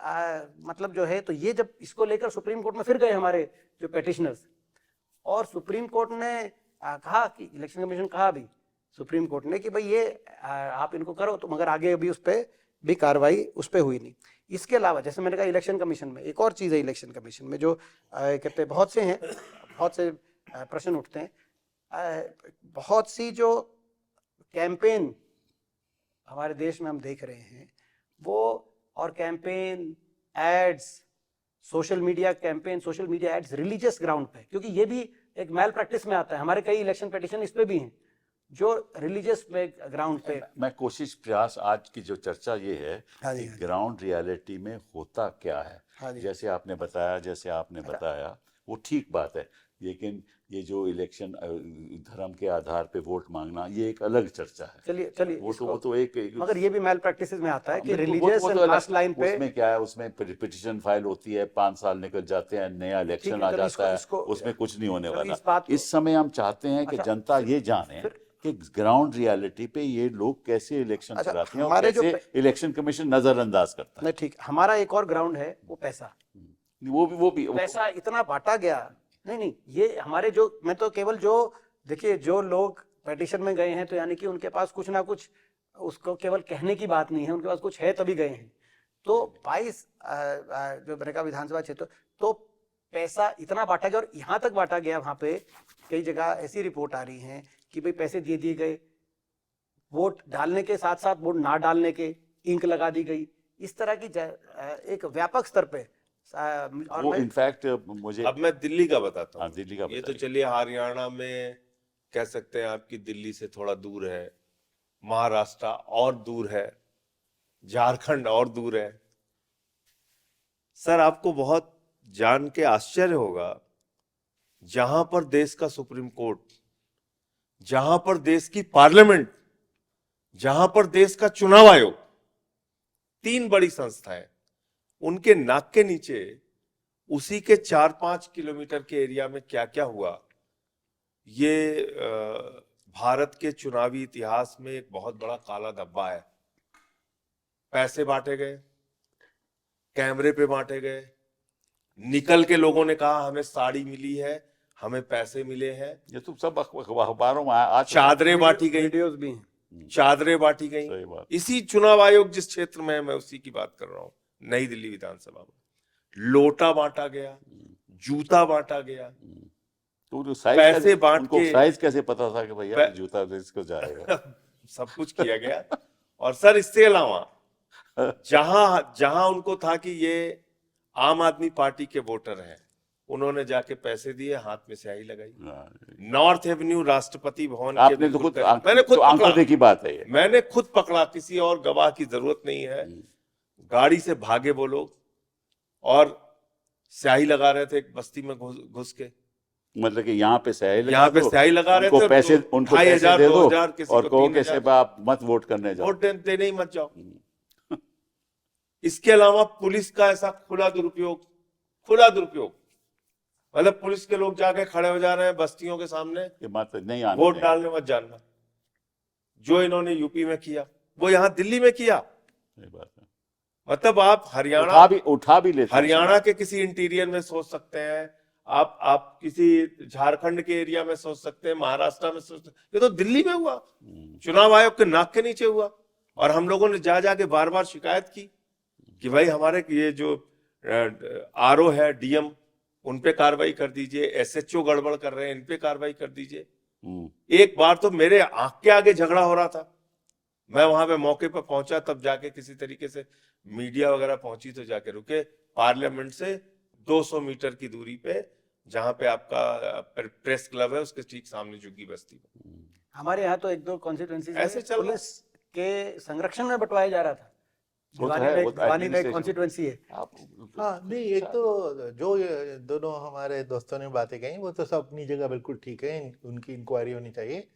मतलब जो है, तो ये जब इसको लेकर सुप्रीम कोर्ट में फिर गए हमारे जो पेटिशनर्स, और सुप्रीम कोर्ट ने कहा कि इलेक्शन कमीशन कहा भी सुप्रीम कोर्ट ने कि भाई ये आप इनको करो, तो मगर आगे अभी उस पर भी कार्रवाई उस पर हुई नहीं। इसके अलावा जैसे मैंने कहा इलेक्शन कमीशन में एक और चीज़ है, इलेक्शन कमीशन में जो कहते हैं बहुत से हैं, बहुत से प्रश्न उठते हैं, बहुत सी जो कैंपेन हमारे देश में हम देख रहे हैं वो, और campaign ads, social media campaign, social media ads religious ground पे, क्योंकि ये भी एक मैल प्रैक्टिस में आता है। हमारे कई इलेक्शन पिटीशन इस पे भी हैं जो रिलीजियस ग्राउंड पे। मैं कोशिश प्रयास, आज की जो चर्चा ये है हाँ जी, कि हाँ जी। ग्राउंड रियलिटी में होता क्या है। हाँ जी। जैसे आपने बताया वो ठीक बात है, लेकिन ये जो इलेक्शन धर्म के आधार पे वोट मांगना, ये एक अलग चर्चा है। चलिए वो तो एक मगर ये भी मैल प्रैक्टिस में आता है कि वो रिलीजियस तो एंड अलग- कास्ट लाइन पे। उसमें क्या है, उसमें पिटिशन फाइल होती है, 5 साल निकल जाते हैं, नया इलेक्शन ठीक है, आ चलो जाता इसको- है, उसमें कुछ नहीं होने चलो वाला। इस बात को- इस समय हम चाहते हैं कि अच्छा, जनता ये जाने कि ग्राउंड रियलिटी पे ये लोग कैसे इलेक्शन अच्छा, कराते हैं और हमारे जो कैसे इलेक्शन कमीशन नजरअंदाज करता है। नहीं ठीक, हमारा एक और ग्राउंड है वो पैसा। वो भी पैसा इतना बांटा गया, नहीं ये हमारे जो, मैं तो केवल जो देखिए जो लोग पेटिशन में गए हैं, तो यानी कि उनके पास कुछ ना कुछ, उसको केवल कहने की बात नहीं है, उनके पास कुछ है तभी गए हैं। तो 22 जो मैंने कहा विधानसभा क्षेत्र, तो पैसा इतना बांटा गया, और यहाँ तक बांटा गया, वहां पे कई जगह ऐसी रिपोर्ट आ रही है कि भाई पैसे दे दिए गए, वोट डालने के साथ साथ वोट ना डालने के इंक लगा दी गई, इस तरह की एक व्यापक स्तर पे। और वो मैं इनफैक्ट मुझे अब मैं दिल्ली का बताता हूँ। हाँ, दिल्ली का ये तो बताइए। चलिए हरियाणा में कह सकते हैं आपकी दिल्ली से थोड़ा दूर है, महाराष्ट्र और दूर है, झारखंड और दूर है। सर आपको बहुत जान के आश्चर्य होगा, जहां पर देश का सुप्रीम कोर्ट, जहां पर देश की पार्लियामेंट, जहां पर देश का चुनाव आयोग, 3 बड़ी संस्थाएं, उनके नाक के नीचे उसी के 4-5 किलोमीटर के एरिया में क्या क्या हुआ, ये भारत के चुनावी इतिहास में एक बहुत बड़ा काला धब्बा है। पैसे बांटे गए, कैमरे पे बांटे गए, निकल के लोगों ने कहा हमें साड़ी मिली है, हमें पैसे मिले हैं, ये तो सब अखबारों में आज चादरें बांटी गई, वीडियोस भी हैं। चादरें बांटी गई। सही बात। इसी चुनाव आयोग जिस क्षेत्र में है, मैं उसी की बात कर रहा हूं, नई दिल्ली विधानसभा में लोटा बांटा गया, जूता बांटा गया, तो जो साइज पैसे बांट उनको के- साइज कैसे पता था कि भैया जूता इसको जाएगा? सब कुछ किया गया। और सर इससे अलावा जहां जहां उनको था कि ये आम आदमी पार्टी के वोटर हैं, उन्होंने जाके पैसे दिए, हाथ में स्याही लगाई। नॉर्थ एवेन्यू राष्ट्रपति भवन के आपने तो बिल्कुल खुद करीब। मैंने खुद आंखों पकड़ा, देखी बात है ये। मैंने खुद पकड़ा, किसी और गवाह की जरूरत नहीं है। गाड़ी से भागे वो लोग और स्याही लगा रहे थे एक बस्ती में घुस के। मतलब कि यहाँ पे स्याही लगा यहाँ पे दो, स्याही लगा रहे उनको थे, पैसे तो उनको 2500, पैसे दे दो 2000, किसी और को कहो कि 3000। साहब आप मत वोट करने जाओ। वोट देने ही मत जाओ। इसके अलावा पुलिस का ऐसा खुला दुरुपयोग, मतलब पुलिस के लोग जाके खड़े हो जा रहे हैं बस्तियों के सामने, ये बात नहीं आने वोट देंगे। डालने मत जाना। जो इन्होंने यूपी में किया वो यहाँ दिल्ली में किया। सही बात है। मतलब आप हरियाणा उठा भी लेते हैं। हरियाणा के किसी इंटीरियर में सोच सकते हैं, आप किसी झारखंड के एरिया में सोच सकते हैं, महाराष्ट्र में सोच सकते हैं, ये तो दिल्ली में हुआ, चुनाव आयोग के नाक के नीचे हुआ। और हम लोगों ने जा जाके बार बार शिकायत की कि भाई हमारे ये जो आरओ है, डीएम, उन पे कार्रवाई कर दीजिए, एसएचओ गड़बड़ कर रहे हैं, इन पे कार्रवाई कर दीजिए। एक बार तो मेरे आंख के आगे झगड़ा हो रहा था, मैं वहां पे मौके पर पहुंचा, तब जाके किसी तरीके से मीडिया वगैरह पहुंची तो जाके रुके। पार्लियामेंट से 200 मीटर की दूरी पे, जहां पे आपका प्रेस क्लब है, उसके ठीक सामने झुग्गी बस्ती में। हमारे यहाँ तो एक दो कॉन्स्टिट्यूएंसी ऐसे चल रहा है। पुलिस के संरक्षण में बंटवाया जा रहा था। वो तो भिवानी है, में वो तो भिवानी में एक administration- कॉन्स्टिट्यूएंसी है। हाँ नहीं, एक तो जो ये दोनों हमारे दोस्तों ने बातें कही वो तो सब अपनी जगह बिल्कुल ठीक है, उनकी इंक्वायरी होनी चाहिए।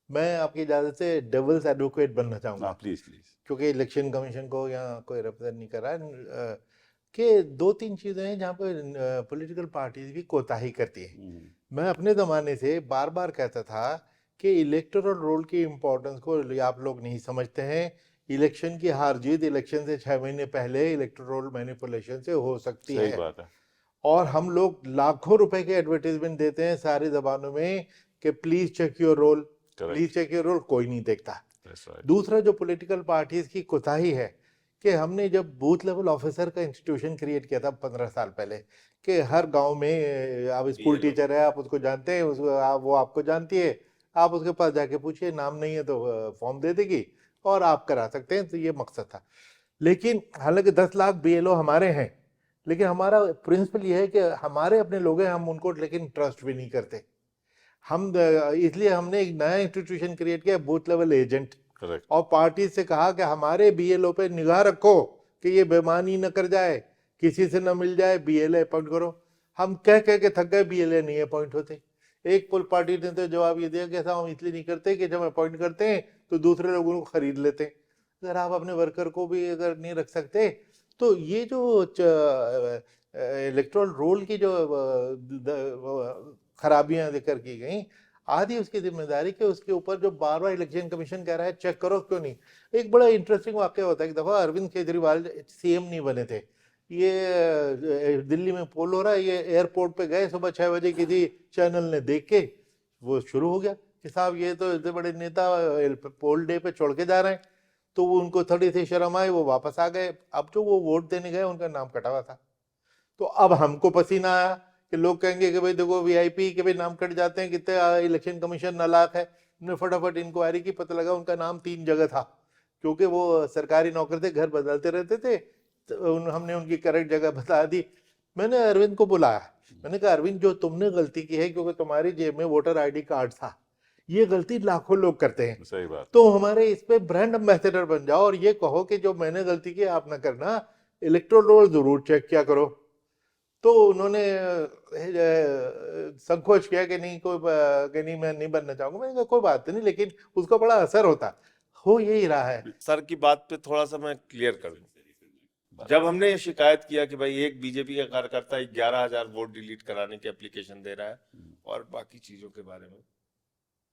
मैं आपकी इजाज़त से डेविल्स एडवोकेट बनना चाहूँगा, प्लीज प्लीज। क्योंकि इलेक्शन कमीशन को यहाँ कोई रिप्रेजेंट नहीं कर रहा है कि दो तीन चीज़ें हैं जहाँ पर पॉलिटिकल पार्टीज भी कोताही करती है। मैं अपने ज़माने से बार बार कहता था कि इलेक्टोरल रोल की इम्पोर्टेंस को आप लोग नहीं समझते हैं। इलेक्शन की हार जीत इलेक्शन से 6 महीने पहले इलेक्टोरल मैनिपुलेशन से हो सकती सही है, बात है। और हम लोग लाखों रुपए के एडवर्टीजमेंट देते हैं सारी जबानों में कि please check your roll, please check your roll, कोई नहीं देखता। दूसरा जो पॉलिटिकल पार्टीज की कोताही है कि हमने जब बूथ लेवल ऑफिसर का इंस्टीट्यूशन क्रिएट किया था 15 साल पहले, कि हर गांव में आप स्कूल टीचर है, आप उसको जानते हैं, वो आपको जानती है, आप उसके पास जाके पूछिए, नाम नहीं है तो फॉर्म दे देगी और आप करा सकते हैं। तो ये मकसद था। लेकिन हालांकि 10 लाख बीएलओ हमारे हैं, लेकिन हमारा प्रिंसिपल ये है कि हमारे अपने लोग हैं, हम उनको लेकिन ट्रस्ट भी नहीं करते। हम इसलिए हमने एक नया इंस्टीट्यूशन क्रिएट किया, बूथ लेवल एजेंट, और पार्टी से कहा कि हमारे बीएलओ पे निगाह रखो कि ये बेईमानी न कर जाए, किसी से न मिल जाए, बीएलए अपॉइंट करो। हम कह कह के थक गए, बीएलए नहीं अपॉइंट होते। एक पुल पार्टी ने तो जवाब ये दिया कि ऐसा हम इसलिए नहीं करते कि जब अपॉइंट करते हैं तो दूसरे लोगों को खरीद लेते हैं। अगर आप अपने वर्कर को भी अगर नहीं रख सकते, तो ये जो इलेक्टोरल रोल की जो खराबियां जिक्र की गई, आधी उसकी जिम्मेदारी के उसके ऊपर जो बार बार इलेक्शन कमीशन कह रहा है चेक करो, क्यों नहीं। एक बड़ा इंटरेस्टिंग वाक्य होता है, एक दफ़ा अरविंद केजरीवाल सीएम नहीं बने थे, ये दिल्ली में पोल हो रहा है, ये एयरपोर्ट पे गए सुबह 6 बजे, किसी चैनल ने देख के वो शुरू हो गया कि साहब ये तो इतने बड़े नेता पोल डे पे छोड़ के जा रहे हैं। तो वो उनको थोड़ी सी शर्म आई, वो वापस आ गए। अब जो वो वोट देने गए उनका नाम कटा हुआ था। तो अब हमको पसीना आया कि लोग कहेंगे कि भाई देखो वीआईपी के भी नाम कट जाते हैं, कितने इलेक्शन कमीशन नालायक है। उन्होंने फटाफट इंक्वायरी की, पता लगा उनका नाम 3 जगह था, क्योंकि वो सरकारी नौकर थे, घर बदलते रहते थे। तो हमने उनकी करेक्ट जगह बता दी। मैंने अरविंद को बुलाया, मैंने कहा अरविंद जो तुमने गलती की है, क्योंकि तुम्हारी जेब में वोटर आईडी कार्ड था, ये गलती लाखों लोग करते हैं, सही बात। तो हमारे इस पे ब्रांड एम्बेसडर बन जाओ और ये कहो कि जो मैंने गलती की आप ना करना, इलेक्टोरल रोल जरूर चेक किया करो। तो उन्होंने संकोच किया कि नहीं कि नहीं मैं नहीं बनना चाहूंगा। मैंने कहा कोई बात नहीं, लेकिन उसका बड़ा असर होता हो यही रहा है। सर की बात पे थोड़ा सा मैं क्लियर कर दूं। जब हमने ये शिकायत किया कि भाई एक बीजेपी का कार्यकर्ता 11,000 वोट डिलीट कराने की एप्लीकेशन दे रहा है और बाकी चीजों के बारे में,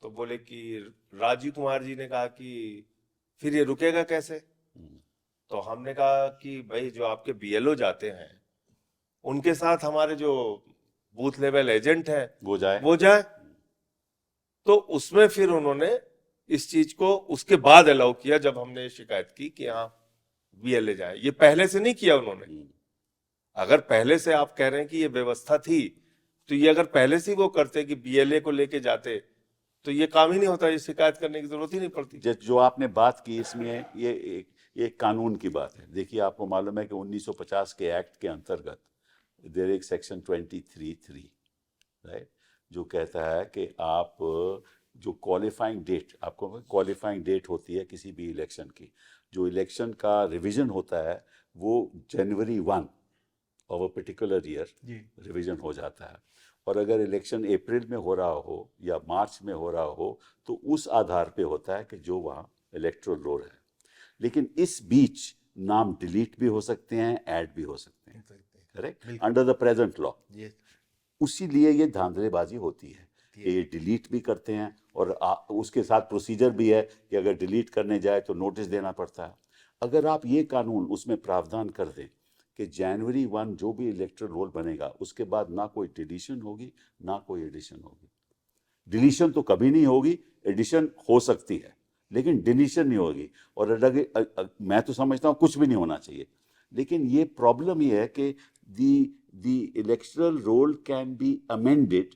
तो बोले कि राजीव कुमार जी ने कहा कि फिर ये रुकेगा कैसे। तो हमने कहा कि भाई जो आपके बीएलओ जाते हैं उनके साथ हमारे जो बूथ लेवल एजेंट है वो जाए। तो उसमें फिर उन्होंने इस चीज को उसके बाद अलाउ किया, जब हमने शिकायत की कि हाँ बीएलए जाए। ये पहले से नहीं किया उन्होंने। अगर पहले से आप कह रहे हैं कि ये व्यवस्था थी, तो ये अगर पहले से वो करते कि बीएलए को लेके जाते तो ये काम ही नहीं होता, ये शिकायत करने की जरूरत ही नहीं पड़ती। जो आपने बात की इसमें ये एक कानून की बात है। देखिए आपको मालूम है कि 1950 के एक्ट के अंतर्गत देयर एक सेक्शन 23(3) राइट, जो कहता है कि आप जो क्वालिफाइंग डेट, आपको क्वालिफाइंग डेट होती है किसी भी इलेक्शन की, जो इलेक्शन का रिवीजन होता है वो जनवरी 1 of a particular year revision हो जाता है। और अगर इलेक्शन अप्रैल में हो रहा हो या मार्च में हो रहा हो तो उस आधार पे होता है कि जो वहाँ इलेक्टोरल रोल है। लेकिन इस बीच नाम डिलीट भी हो सकते हैं, ऐड भी हो सकते हैं, correct, under the present law. उसी लिए ये धांधलेबाजी होती है कि ये डिलीट भी करते हैं और उसके साथ प्रोसीजर भी है कि अगर डिलीट करने जाए तो नोटिस देना पड़ता है। अगर आप ये कानून उसमें प्रावधान कर दें कि जनवरी 1 जो भी इलेक्टोरल रोल बनेगा उसके बाद ना कोई डिलीशन होगी ना कोई एडिशन होगी। डिलीशन तो कभी नहीं होगी, एडिशन हो सकती है लेकिन डिलीशन नहीं होगी। और मैं तो समझता हूँ कुछ भी नहीं होना चाहिए, लेकिन ये प्रॉब्लम ये है कि the electoral roll can be amended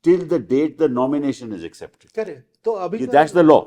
till the date the nomination is accepted. करें तो अभी That's the law.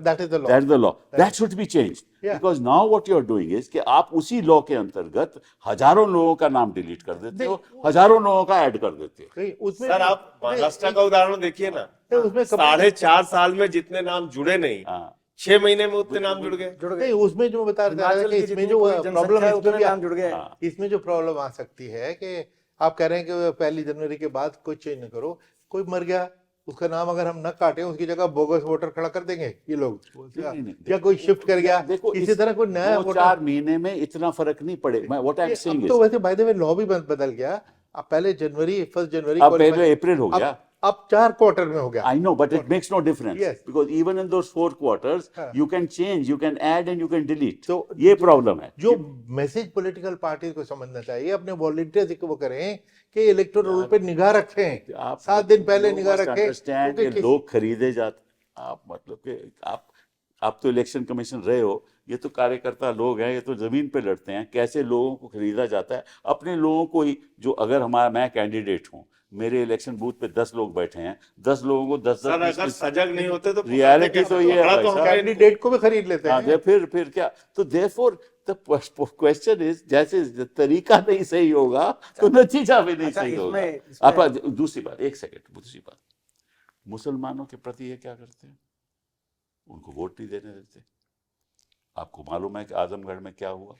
that is the law. That's the law. That should be changed. Yeah. Because now what you're doing is कि आप उसी law के अंतर्गत हजारों लोगों का नाम डिलीट कर देते हो, हजारों लोगों का ऐड कर देते हो। नहीं, उसमें सर आप महाराष्ट्र का उदाहरण देखिए ना, उसमें 4.5 साल में जितने नाम जुड़े नहीं, हाँ 6 महीने में उतने नाम जुड़ गए। नहीं, उसमें जो मैं बता रहा था हिमाचल कि की इसमें जितनी जो पूरी प्रॉब्लम जनसंख्या है, उतने नाम जुड़ गए। हाँ। इसमें जो प्रॉब्लम आ सकती है कि आप कह रहे हैं कि 1 जनवरी के बाद कोई चेंज न करो, कोई मर गया उसका नाम अगर हम न काटे उसकी जगह बोगस वोटर खड़ा कर देंगे ये लोग, नहीं, या कोई शिफ्ट कर गया, देखो इसी तरह कोई नया 2-4 महीने में इतना फर्क नहीं पड़ेगा। व्हाट आई एम सेइंग अब तो वैसे बाय द वे लॉ भी बदल गया। अब पहले 1 जनवरी अब पहले अप्रैल हो गया। अब 4 क्वार्टर में हो गया। I know, but it makes no difference. Yes. Because even in those 4 quarters, हाँ। you can change, you can add and you can delete. तो ये प्रॉब्लम है। जो मैसेज पॉलिटिकल पार्टी को समझना चाहिए, अपने वॉलंटियर्स को वो करें कि इलेक्टोरल रोल पे निगाह रखें, आप 7 दिन पहले you निगाह must रखें, understand क्योंकि कि लोग खरीदे जाते, आप मतलब कि आप तो इलेक्शन कमीशन रहे हो, ये तो कार्यकर्ता लोग हैं, ये तो जमीन पे लड़ते हैं। कैसे लोगों को खरीदा जाता है, अपने लोगों को ही, जो अगर मैं कैंडिडेट हूँ, मेरे इलेक्शन बूथ पे 10 लोग बैठे हैं, 10 लोगों को 10 सर अगर सजग नहीं होते तो रियलिटी तो ये है भाई साहब। कैंडिडेट को भी खरीद लेते हाँ, हैं। फिर क्या, तो देयरफॉर द क्वेश्चन इज, जैसे तरीका नहीं सही होगा तो नतीजा भी नहीं अच्छा, सही होगा। इसमें- आप दूसरी बात, एक सेकंड, दूसरी बात, मुसलमानों के प्रति ये क्या करते हैं, उनको वोट नहीं देने देते। आपको मालूम है कि आजमगढ़ में क्या हुआ,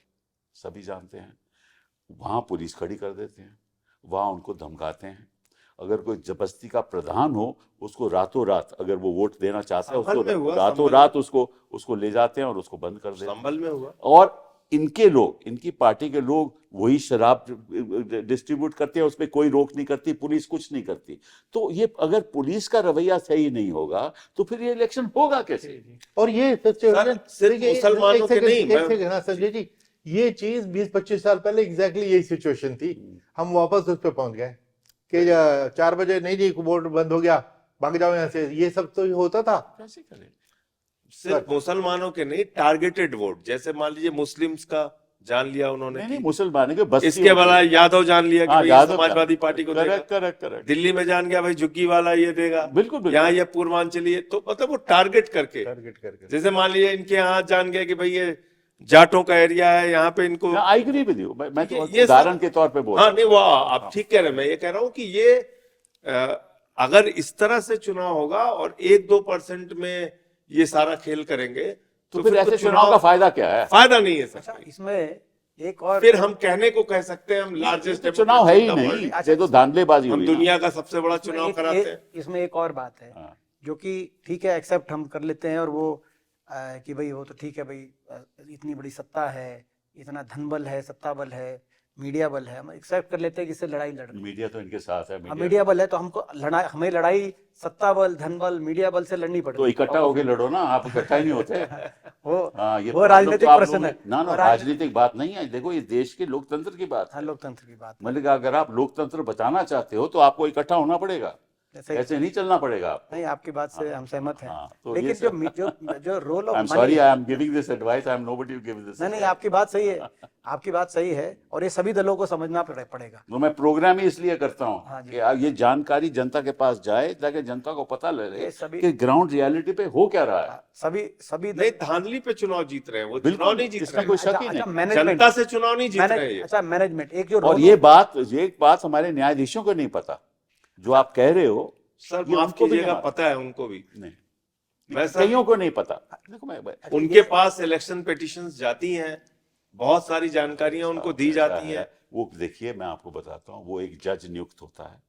सभी जानते हैं। वहां पुलिस खड़ी कर देते हैं, वहां उनको धमकाते हैं। अगर कोई जबरदस्ती का प्रधान हो, उसको रातों रात, अगर वो वोट देना चाहता है, संभल में उसको हुआ, रातों संभल रात उसको ले जाते हैं और उसको बंद कर देते हैं। संभल में हुआ। और इनके लोग, इनकी पार्टी के लोग वही शराब डिस्ट्रीब्यूट करते हैं, उस पर कोई रोक नहीं करती, पुलिस कुछ नहीं करती। तो ये अगर पुलिस का रवैया सही नहीं होगा तो फिर ये इलेक्शन होगा कैसे? और ये सिर्फ मुसलमानों के नहीं, संजय जी, ये चीज 20-25 साल पहले एग्जैक्टली यही सिचुएशन थी। हम वापस उस पर पहुंच गए कि 4 बजे नहीं जी वोट बंद हो गया, भाग जाओ यहाँ से, ये सब तो ही होता था। कैसे करें? सिर्फ मुसलमानों के नहीं, टारगेटेड वोट, जैसे मान लीजिए मुस्लिम्स का जान लिया उन्होंने नहीं, कि मुसलमान के बस इसके वाला यादव जान लिया कि हाँ, भाई यादव समाजवादी पार्टी को देगा। करेक्ट। दिल्ली में जान गया भाई झुग्गी वाला ये देगा, बिल्कुल यहाँ ये पूर्वांचली, तो मतलब वो टारगेट करके, जैसे मान लीजिए इनके यहाँ जान गया कि भाई ये जाटों का एरिया है, यहाँ पे इनको, आई एग्री विद यू, मैं तो ये उदाहरण के तौर पे बोल हाँ रहा हूं। नहीं, वो आप ठीक कह रहे हैं। मैं ये कह रहा हूँ कि ये अगर इस तरह से चुनाव होगा और 1-2% में ये सारा खेल करेंगे तो फिर ऐसे चुनाव का फायदा क्या है? फायदा नहीं है अच्छा, सर। इसमें एक और, फिर हम कहने को कह सकते हैं हम लार्जेस्ट चुनाव है ही नहीं, ये तो धांधलेबाजी हम हुई ना। दुनिया का सबसे बड़ा चुनाव कराते हैं। इसमें एक और बात है हाँ। जो कि ठीक है, एक्सेप्ट हम कर लेते हैं, और वो कि भाई वो तो ठीक है भाई, इतनी बड़ी सत्ता है, इतना धन बल है, सत्ता बल है, मीडिया बल है, हम एक्सेप्ट कर लेते हैं कि इससे लड़ाई लड़ रही है। मीडिया तो इनके साथ है। मीडिया बल है तो हमको हमें लड़ाई सत्ता बल, धन बल, मीडिया बल से लड़नी पड़ेगी। तो इकट्ठा होके लड़ो ना, आप इकट्ठा ही नहीं होते। हाँ, ये वो problem राजनीतिक तो आप प्रश्न लोगों है। ने- ना राजनीतिक बात नहीं है। देखो, ये देश के लोकतंत्र की बात हाँ, है। लोकतंत्र की बात मतलब अगर आप लोकतंत्र बचाना चाहते हो तो आपको इकट्ठा होना पड़ेगा, जैसे ऐसे नहीं चलना पड़ेगा आपको। नहीं, आपकी बात से हम सहमत हैं। हाँ, तो लेकिन ये जो role of I am sorry, I am giving this advice, I am nobody to give this. नहीं, आपकी बात सही है, आपकी बात सही है, और ये सभी दलों को समझना पड़ेगा। तो मैं प्रोग्राम ही इसलिए करता हाँ हूँ जी। कि ये जानकारी जनता के पास जाए, ताकि जनता को पता लगे ये सभी- कि ग्राउंड रियलिटी पे हो क्या रहा है। सभी नहीं, धांधली पे चुनाव जीत रहे हैं, वो बिल्कुल, चुनाव नहीं जीत इसमें रहे कोई हैं। शक ही नहीं। मैनेजमेंट, जनता से चुनाव नहीं जीत रहे हैं। अच्छा मैनेजमेंट, एक जो और रोल ये बात हमारे न्यायाधीशों को नहीं पता, जो आप कह रहे हो। सर ये माफ उनको भी कीजिएगा, नहीं पता है उनको भी। नहीं, मैं सर, कईयों को नहीं पता। देखो उनके पास इलेक्शन पिटीशंस जाती हैं, बहुत सारी जानकारियां उनको दी जाती हैं। वो देखिए, मैं आपको बताता हूँ, वो एक जज नियुक्त होता है,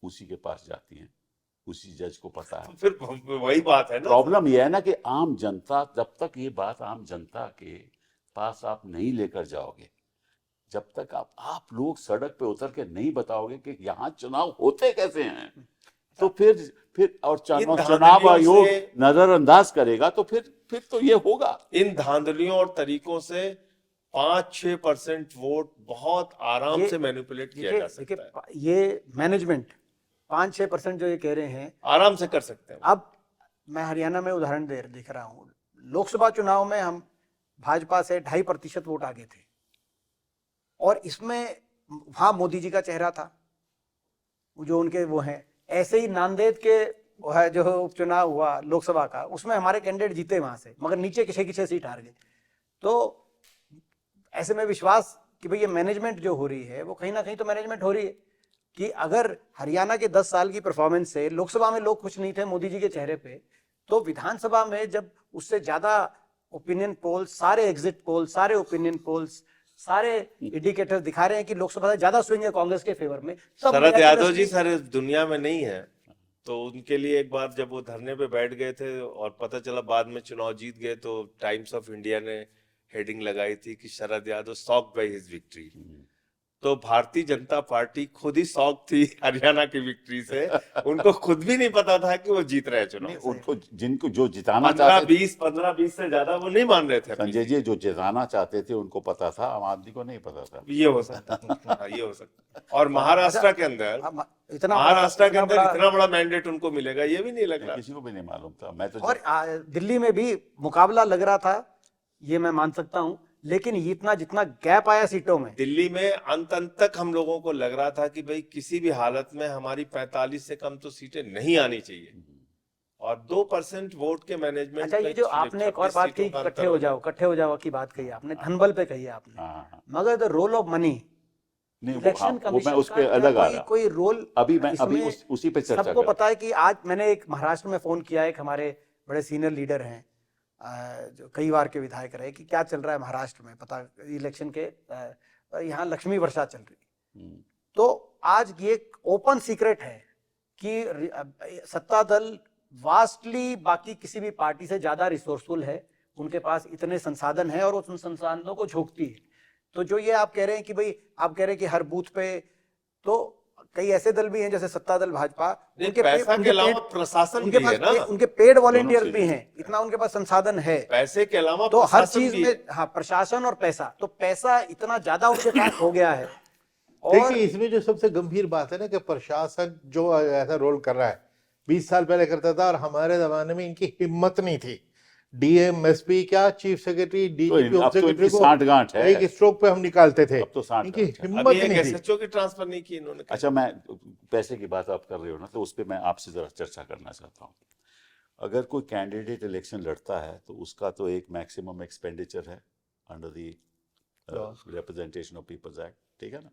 उसी के पास जाती है, उसी जज को पता है। फिर वही बात है ना। प्रॉब्लम यह है ना कि आम जनता, जब तक ये बात आम जनता के पास आप नहीं लेकर जाओगे, जब तक आप लोग सड़क पे उतर के नहीं बताओगे कि यहाँ चुनाव होते कैसे हैं, तो फिर और चुनाव आयोग नजरअंदाज करेगा, तो फिर तो ये होगा। इन धांधलियों और तरीकों से 5-6% वोट बहुत आराम ये से मैनिपुलेट किया जा देखिए सकता है, ये मैनेजमेंट 5-6% जो ये कह रहे हैं, आराम से कर सकते हैं। अब मैं हरियाणा में उदाहरण दिख रहा हूँ। लोकसभा चुनाव में हम भाजपा से 2.5% वोट आगे थे और इसमें वहां मोदी जी का चेहरा था जो उनके वो हैं। ऐसे ही नांदेड़ के वो है जो उपचुनाव हुआ लोकसभा का, उसमें हमारे कैंडिडेट जीते वहां से, मगर नीचे किसी सीट हार गए। तो ऐसे में विश्वास कि भाई ये मैनेजमेंट जो हो रही है वो कहीं ना कहीं तो मैनेजमेंट हो रही है कि अगर हरियाणा के 10 साल की परफॉर्मेंस से लोकसभा में लोग खुश नहीं थे मोदी जी के चेहरे पे, तो विधानसभा में जब उससे ज्यादा ओपिनियन पोल्स, सारे एग्जिट पोल्स, सारे ओपिनियन पोल्स, सारे इंडिकेटर दिखा रहे हैं कि लोकसभा से ज्यादा स्विंग है कांग्रेस के फेवर में, तब शरद यादव जी miraculously- सर इस दुनिया में नहीं है, तो उनके लिए एक बार जब वो धरने पे बैठ गए थे और पता चला बाद में चुनाव जीत गए, तो टाइम्स ऑफ इंडिया ने हेडिंग लगाई थी कि Sharad Yadav shocked by his victory. तो भारतीय जनता पार्टी खुद ही शॉक थी हरियाणा की विक्ट्री से, उनको खुद भी नहीं पता था कि वो जीत रहे हैं नहीं, चुनाव। उनको जिनको जो जिताना चाहते थे 15-20 से ज्यादा वो नहीं मान रहे थे अपनी संजय जी, जो जिताना चाहते थे उनको पता था, आम आदमी को नहीं पता था। ये हो सकता है, हाँ, ये हो सकता है। और महाराष्ट्र के अंदर इतना महाराष्ट्र के अंदर बड़ा- इतना बड़ा मैंडेट उनको मिलेगा ये भी नहीं लग रहा। किसी को भी नहीं मालूम था। मैं तो और दिल्ली में भी मुकाबला लग रहा था, ये मैं मान सकता हूं, लेकिन इतना जितना गैप आया सीटों में, दिल्ली में अंत तक हम लोगों को लग रहा था कि भाई किसी भी हालत में हमारी 45 से कम तो सीटें नहीं आनी चाहिए, और 2% वोट के मैनेजमेंट। अच्छा ये जो आपने एक और बात कही, इकट्ठे हो जाओ की बात कही आपने, धनबल पे कही आपने, हाँ। मगर द रोल ऑफ मनी, नहीं, इलेक्शन वो मैं कमीशन उस का पे क्या अलग आ रहा। कोई रोल अभी मैं अभी इसमें? उसी पे चर्चा सबको कर। पता है कि आज मैंने एक महाराष्ट्र में फोन किया, एक हमारे बड़े सीनियर लीडर हैं जो कई बार के विधायक रहे, कि क्या चल रहा है महाराष्ट्र में, पता इलेक्शन के यहाँ लक्ष्मी वर्षा चल रही। तो आज ये एक ओपन सीक्रेट है कि सत्ता दल वास्टली बाकी किसी भी पार्टी से ज्यादा रिसोर्सफुल है, उनके पास इतने संसाधन है और उन संसाधनों को झोंकती है। तो जो ये आप कह रहे हैं कि भाई, आप कह रहे हैं कि हर बूथ पे, तो कई ऐसे दल भी हैं जैसे सत्ता दल भाजपा, उनके पैसा के अलावा प्रशासन भी है ना, उनके पेड वॉलंटियर्स भी हैं, इतना उनके पास संसाधन है। पैसे के अलावा तो हर प्रशासन चीज भी है। में, हाँ, प्रशासन और पैसा, तो पैसा इतना ज्यादा उनके पास हो गया है। और देखिए इसमें जो सबसे गंभीर बात है ना कि प्रशासन जो ऐसा रोल कर रहा है 20 साल पहले करता था, और हमारे जमाने में इनकी हिम्मत नहीं थी। डीएम, एसपी, क्या chief secretary, DGP, home secretary को सांठगांठ है। एक स्ट्रोक पे हम निकालते थे। अब तो सांठगांठ इनकी है। हिम्मत अभी एक नहीं थी। एसएचओ की ट्रांसफर नहीं की इन्होंने। अच्छा, मैं पैसे की बात आप कर रहे हो ना, तो उस पर मैं आपसे जरा चर्चा करना चाहता हूँ। अगर कोई कैंडिडेट इलेक्शन लड़ता है तो उसका तो एक मैक्सिमम एक्सपेंडिचर है under the representation of people's act, ठीक है ना,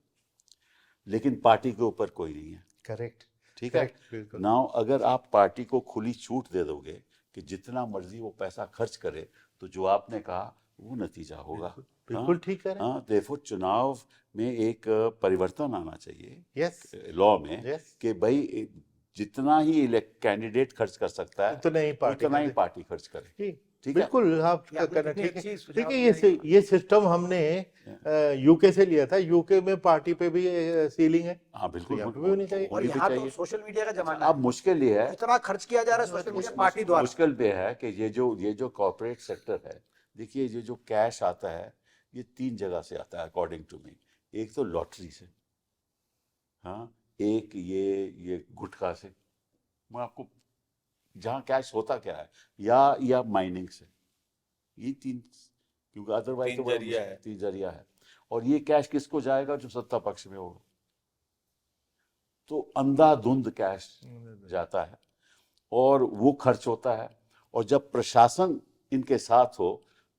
लेकिन पार्टी के ऊपर कोई नहीं है। करेक्ट, ठीक है। करेक्ट, बिल्कुल। नाउ अगर आप पार्टी को खुली छूट दे दोगे कि जितना मर्जी वो पैसा खर्च करे, तो जो आपने कहा वो नतीजा होगा। बिल्कुल ठीक है। हाँ, देखो चुनाव में एक परिवर्तन आना चाहिए यस, लॉ में यस। कि भाई जितना ही कैंडिडेट खर्च कर सकता है उतना ही पार्टी पार्टी खर्च करे। ठीक ठीक है। बिल्कुल, आप ये आपने कहना कितनी ठीक अच्छी है। सुझाव देखिए दिया ये सिस्टम हमने यूके से लिया था। यूके में पार्टी पे भी सीलिंग है। हाँ बिल्कुल, यहाँ पे भी होनी चाहिए। और होनी भी यहाँ तो चाहिए। सोशल मीडिया का जमाना अब है, मुश्किल ये है, इतना खर्च किया जा रहा है सोशल मीडिया पार्टी द्वारा। मुश्किल ये है कि ये जो कॉर्पोरेट सेक्टर है, देखिए ये जो कैश आता है ये 3 जगह से आता है अकॉर्डिंग टू मी। एक तो लॉटरी से, हाँ, एक ये गुटखा से, मैं आपको जहाँ कैश होता क्या है, या माइनिंग से, ये 3, क्योंकि अदरवाइज तो 3 जरिया है। 3 जरिया है। और ये कैश किसको जाएगा? जो सत्ता पक्ष में होगा। तो अंधाधुंध कैश जाता है और वो खर्च होता है। और जब प्रशासन इनके साथ हो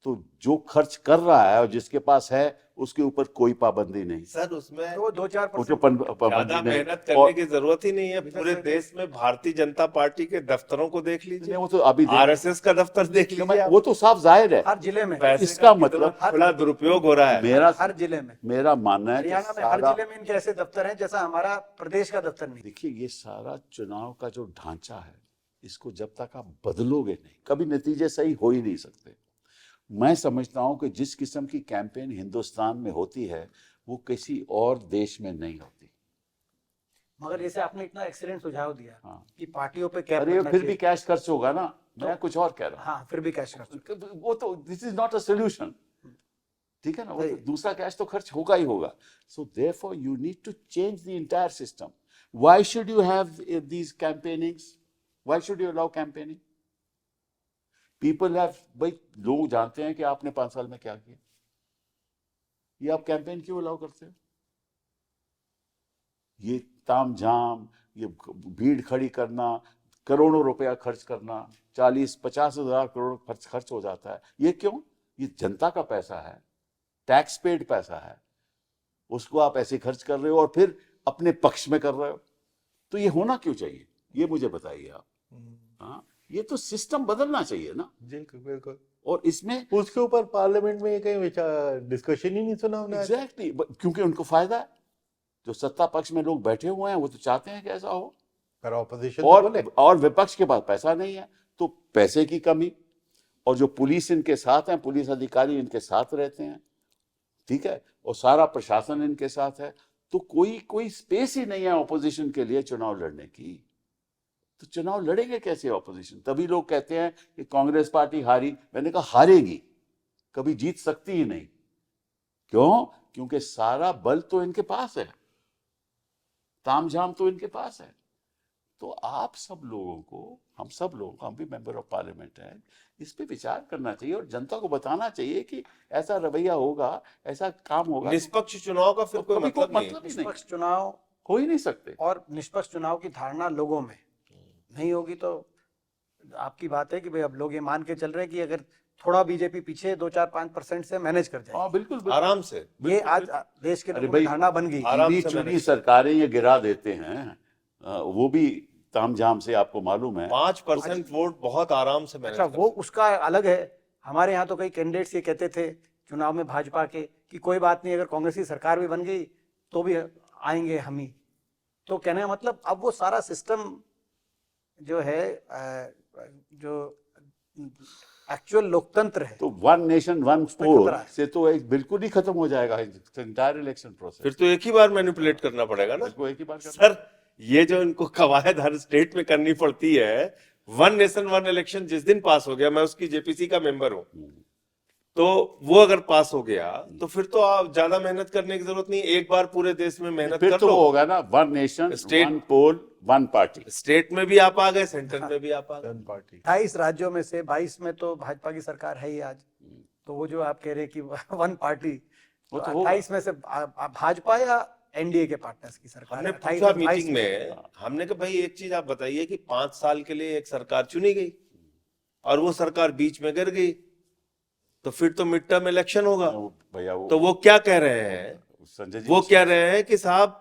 तो जो खर्च कर रहा है और जिसके पास है उसके ऊपर कोई पाबंदी नहीं। सर उसमें तो 2-4% उसको ज्यादा पाबंदी नहीं। मेहनत करने की जरूरत ही नहीं है। पूरे देश में भारतीय जनता पार्टी के दफ्तरों को देख लीजिए, वो तो अभी आरएसएस का दफ्तर देख लीजिए आप। वो तो साफ जाहिर है। हर जिले में, पैसे इसका का कितना मतलब खुला दुरुपयोग हो रहा है। मेरा जिले में, मेरा मानना है कि हरियाणा में हर सारा, जिले में इनके ऐसे दफ्तर हैं जैसा हमारा प्रदेश का दफ्तर नहीं। देखिए ये सारा चुनाव का जो ढांचा है, इसको जब तक आप बदलोगे नहीं, कभी नतीजे सही हो ही नहीं सकते। मैं समझता हूं कि जिस किस्म की कैंपेन हिंदुस्तान में होती है वो किसी और देश में नहीं होती। मगर जैसे आपने इतना एक्सीलेंट सुझाव दिया हाँ। कि पार्टियों पे कैप अरे रखना फिर भी चाहिए। कैश खर्च होगा ना, मैं कुछ और कह रहा हाँ, फिर भी कैश कर सकते। हूँ। वो तो this is not a solution. ठीक है ना, वो तो दूसरा कैश तो खर्च होगा ही होगा. So therefore you need to change the entire system. Why should you have these campaignings? Why should you allow campaigning? People have, भाई लोग जानते हैं कि आपने 5 साल में क्या किया. ये आप कैंपेन क्यों अलाउ करते हो? ये तामझाम, ये भीड़ खड़ी करना, करोड़ों रुपया खर्च करना, 40-50 हज़ार करोड़ खर्च हो जाता है. ये क्यों? ये जनता का पैसा है, टैक्स पेड पैसा है, उसको आप ऐसे खर्च कर रहे हो और फिर अपने पक्ष में कर रहे हो. तो ये होना क्यों चाहिए? ये मुझे बताइए आप. हाँ, ये तो सिस्टम बदलना चाहिए ना. जी बिल्कुल. और इसमें उसके ऊपर पार्लियामेंट में कहीं विचार डिस्कशन ही नहीं सुना हमने आज तक. एग्जैक्टली, क्योंकि उनको फायदा है. जो सत्ता पक्ष में लोग बैठे हुए हैं वो तो चाहते हैं कि ऐसा हो, पर ऑपोजिशन तो बोले. और विपक्ष के पास पैसा नहीं है, तो पैसे की कमी. और जो पुलिस इनके साथ हैं, पुलिस अधिकारी इनके साथ रहते हैं, ठीक है, और सारा प्रशासन इनके साथ है, तो कोई स्पेस ही नहीं है ऑपोजिशन के लिए चुनाव लड़ने की. तो चुनाव लड़ेंगे कैसे ऑपोजिशन? तभी लोग कहते हैं कि कांग्रेस पार्टी हारी. मैंने कहा हारेगी, कभी जीत सकती ही नहीं. क्यों? क्योंकि सारा बल तो इनके पास है, तामझाम तो इनके पास है. तो आप सब लोगों को, हम सब लोगों को, हम भी मेंबर ऑफ पार्लियामेंट हैं, इस पे विचार करना चाहिए और जनता को बताना चाहिए कि ऐसा रवैया होगा, ऐसा काम होगा. निष्पक्ष चुनाव का फिर कोई कभी मतलब नहीं. ही नहीं, निष्पक्ष चुनाव हो ही नहीं सकते. और निष्पक्ष चुनाव की धारणा लोगों में नहीं होगी तो आपकी बात है कि भाई अब लोग ये मान के चल रहे हैं कि अगर थोड़ा बीजेपी पीछे 2-4-5% से मैनेज कर जाए, हाँ बिल्कुल, बिल्कुल. आराम से. ये आज देश के अरे लोगों भाई, की धारणा बन गई. आराम गिनी से चुनी मैनेज सरकारें ये गिरा देते हैं, वो भी तामझाम से, आपको मालूम है. 5% वोट बहुत आराम से मैनेज अच्छा, कर वो उसका अलग है. हमारे यहाँ तो कई कैंडिडेट्स ये कहते थे चुनाव में भाजपा के कि कोई बात नहीं, अगर कांग्रेस की सरकार भी बन गई तो भी आएंगे हम ही. तो कहने का मतलब अब वो सारा सिस्टम जो है, जो एक्चुअल लोकतंत्र है, तो वन नेशन वन उसमें पोल खतरा है. से तो एक बिल्कुल ही खत्म हो जाएगा इंटायर इलेक्शन प्रोसेस. फिर तो एक ही बार मैनिपुलेट करना पड़ेगा ना. इसको एक ही बार करना. सर, ये जो इनको कवायद हर स्टेट में करनी पड़ती है, वन नेशन वन इलेक्शन जिस दिन पास हो गया, मैं उसकी जेपीसी का मेंबर हूं, तो वो अगर पास हो गया तो फिर तो आप ज्यादा मेहनत करने की जरूरत नहीं. एक बार पूरे देश में मेहनत फिर कर तो लो. होगा ना, वन नेशन State- वन पोल वन पार्टी. स्टेट में भी आप आ गए, सेंटर में भी आप आ गए. पार्टी 28 राज्यों में से 22 में तो भाजपा की सरकार है ही आज. तो वो जो आप कह रहे हैं कि वन पार्टी, वो तो तो होगा. 28 में से भाजपा या एनडीए के पार्टनर्स की सरकार हमने है? 28 पूछा और 22 मीटिंग में, हमने कहा भाई एक चीज आप बताइए कि 5 साल के लिए एक सरकार चुनी गई और वो सरकार बीच में गिर गई, तो फिर तो मिड टर्म इलेक्शन होगा. भैया तो वो क्या कह रहे हैं? संजय जी, वो कह रहे हैं कि साहब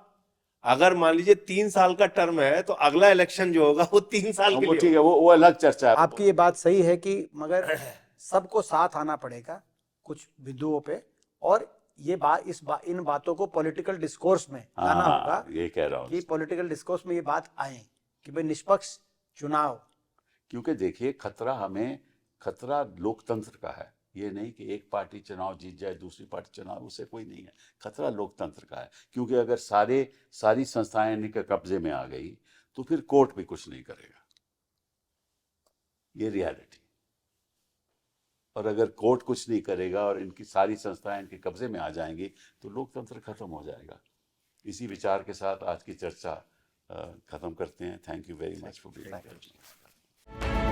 अगर मान लीजिए 3 साल का टर्म है तो अगला इलेक्शन जो होगा वो 3 साल के वो लिए ठीक है, वो अलग चर्चा है. आपकी ये बात सही है कि मगर सबको साथ आना पड़ेगा कुछ बिंदुओं पे, और ये इन बातों को पॉलिटिकल डिस्कोर्स में लाना होगा. हाँ, ये कह रहा हूँ. कि पॉलिटिकल डिस्कोर्स में ये बात आए कि भाई निष्पक्ष चुनाव. क्योंकि देखिए, खतरा लोकतंत्र का है. ये नहीं कि एक पार्टी चुनाव जीत जाए, दूसरी पार्टी चुनाव, उससे कोई नहीं है. खतरा लोकतंत्र का है, क्योंकि अगर सारी संस्थाएं इनके कब्जे में आ गई तो फिर कोर्ट भी कुछ नहीं करेगा. ये रियलिटी. और अगर कोर्ट कुछ नहीं करेगा और इनकी सारी संस्थाएं इनके कब्जे में आ जाएंगी तो लोकतंत्र खत्म हो जाएगा. इसी विचार के साथ आज की चर्चा खत्म करते हैं. Thank you very much for being here.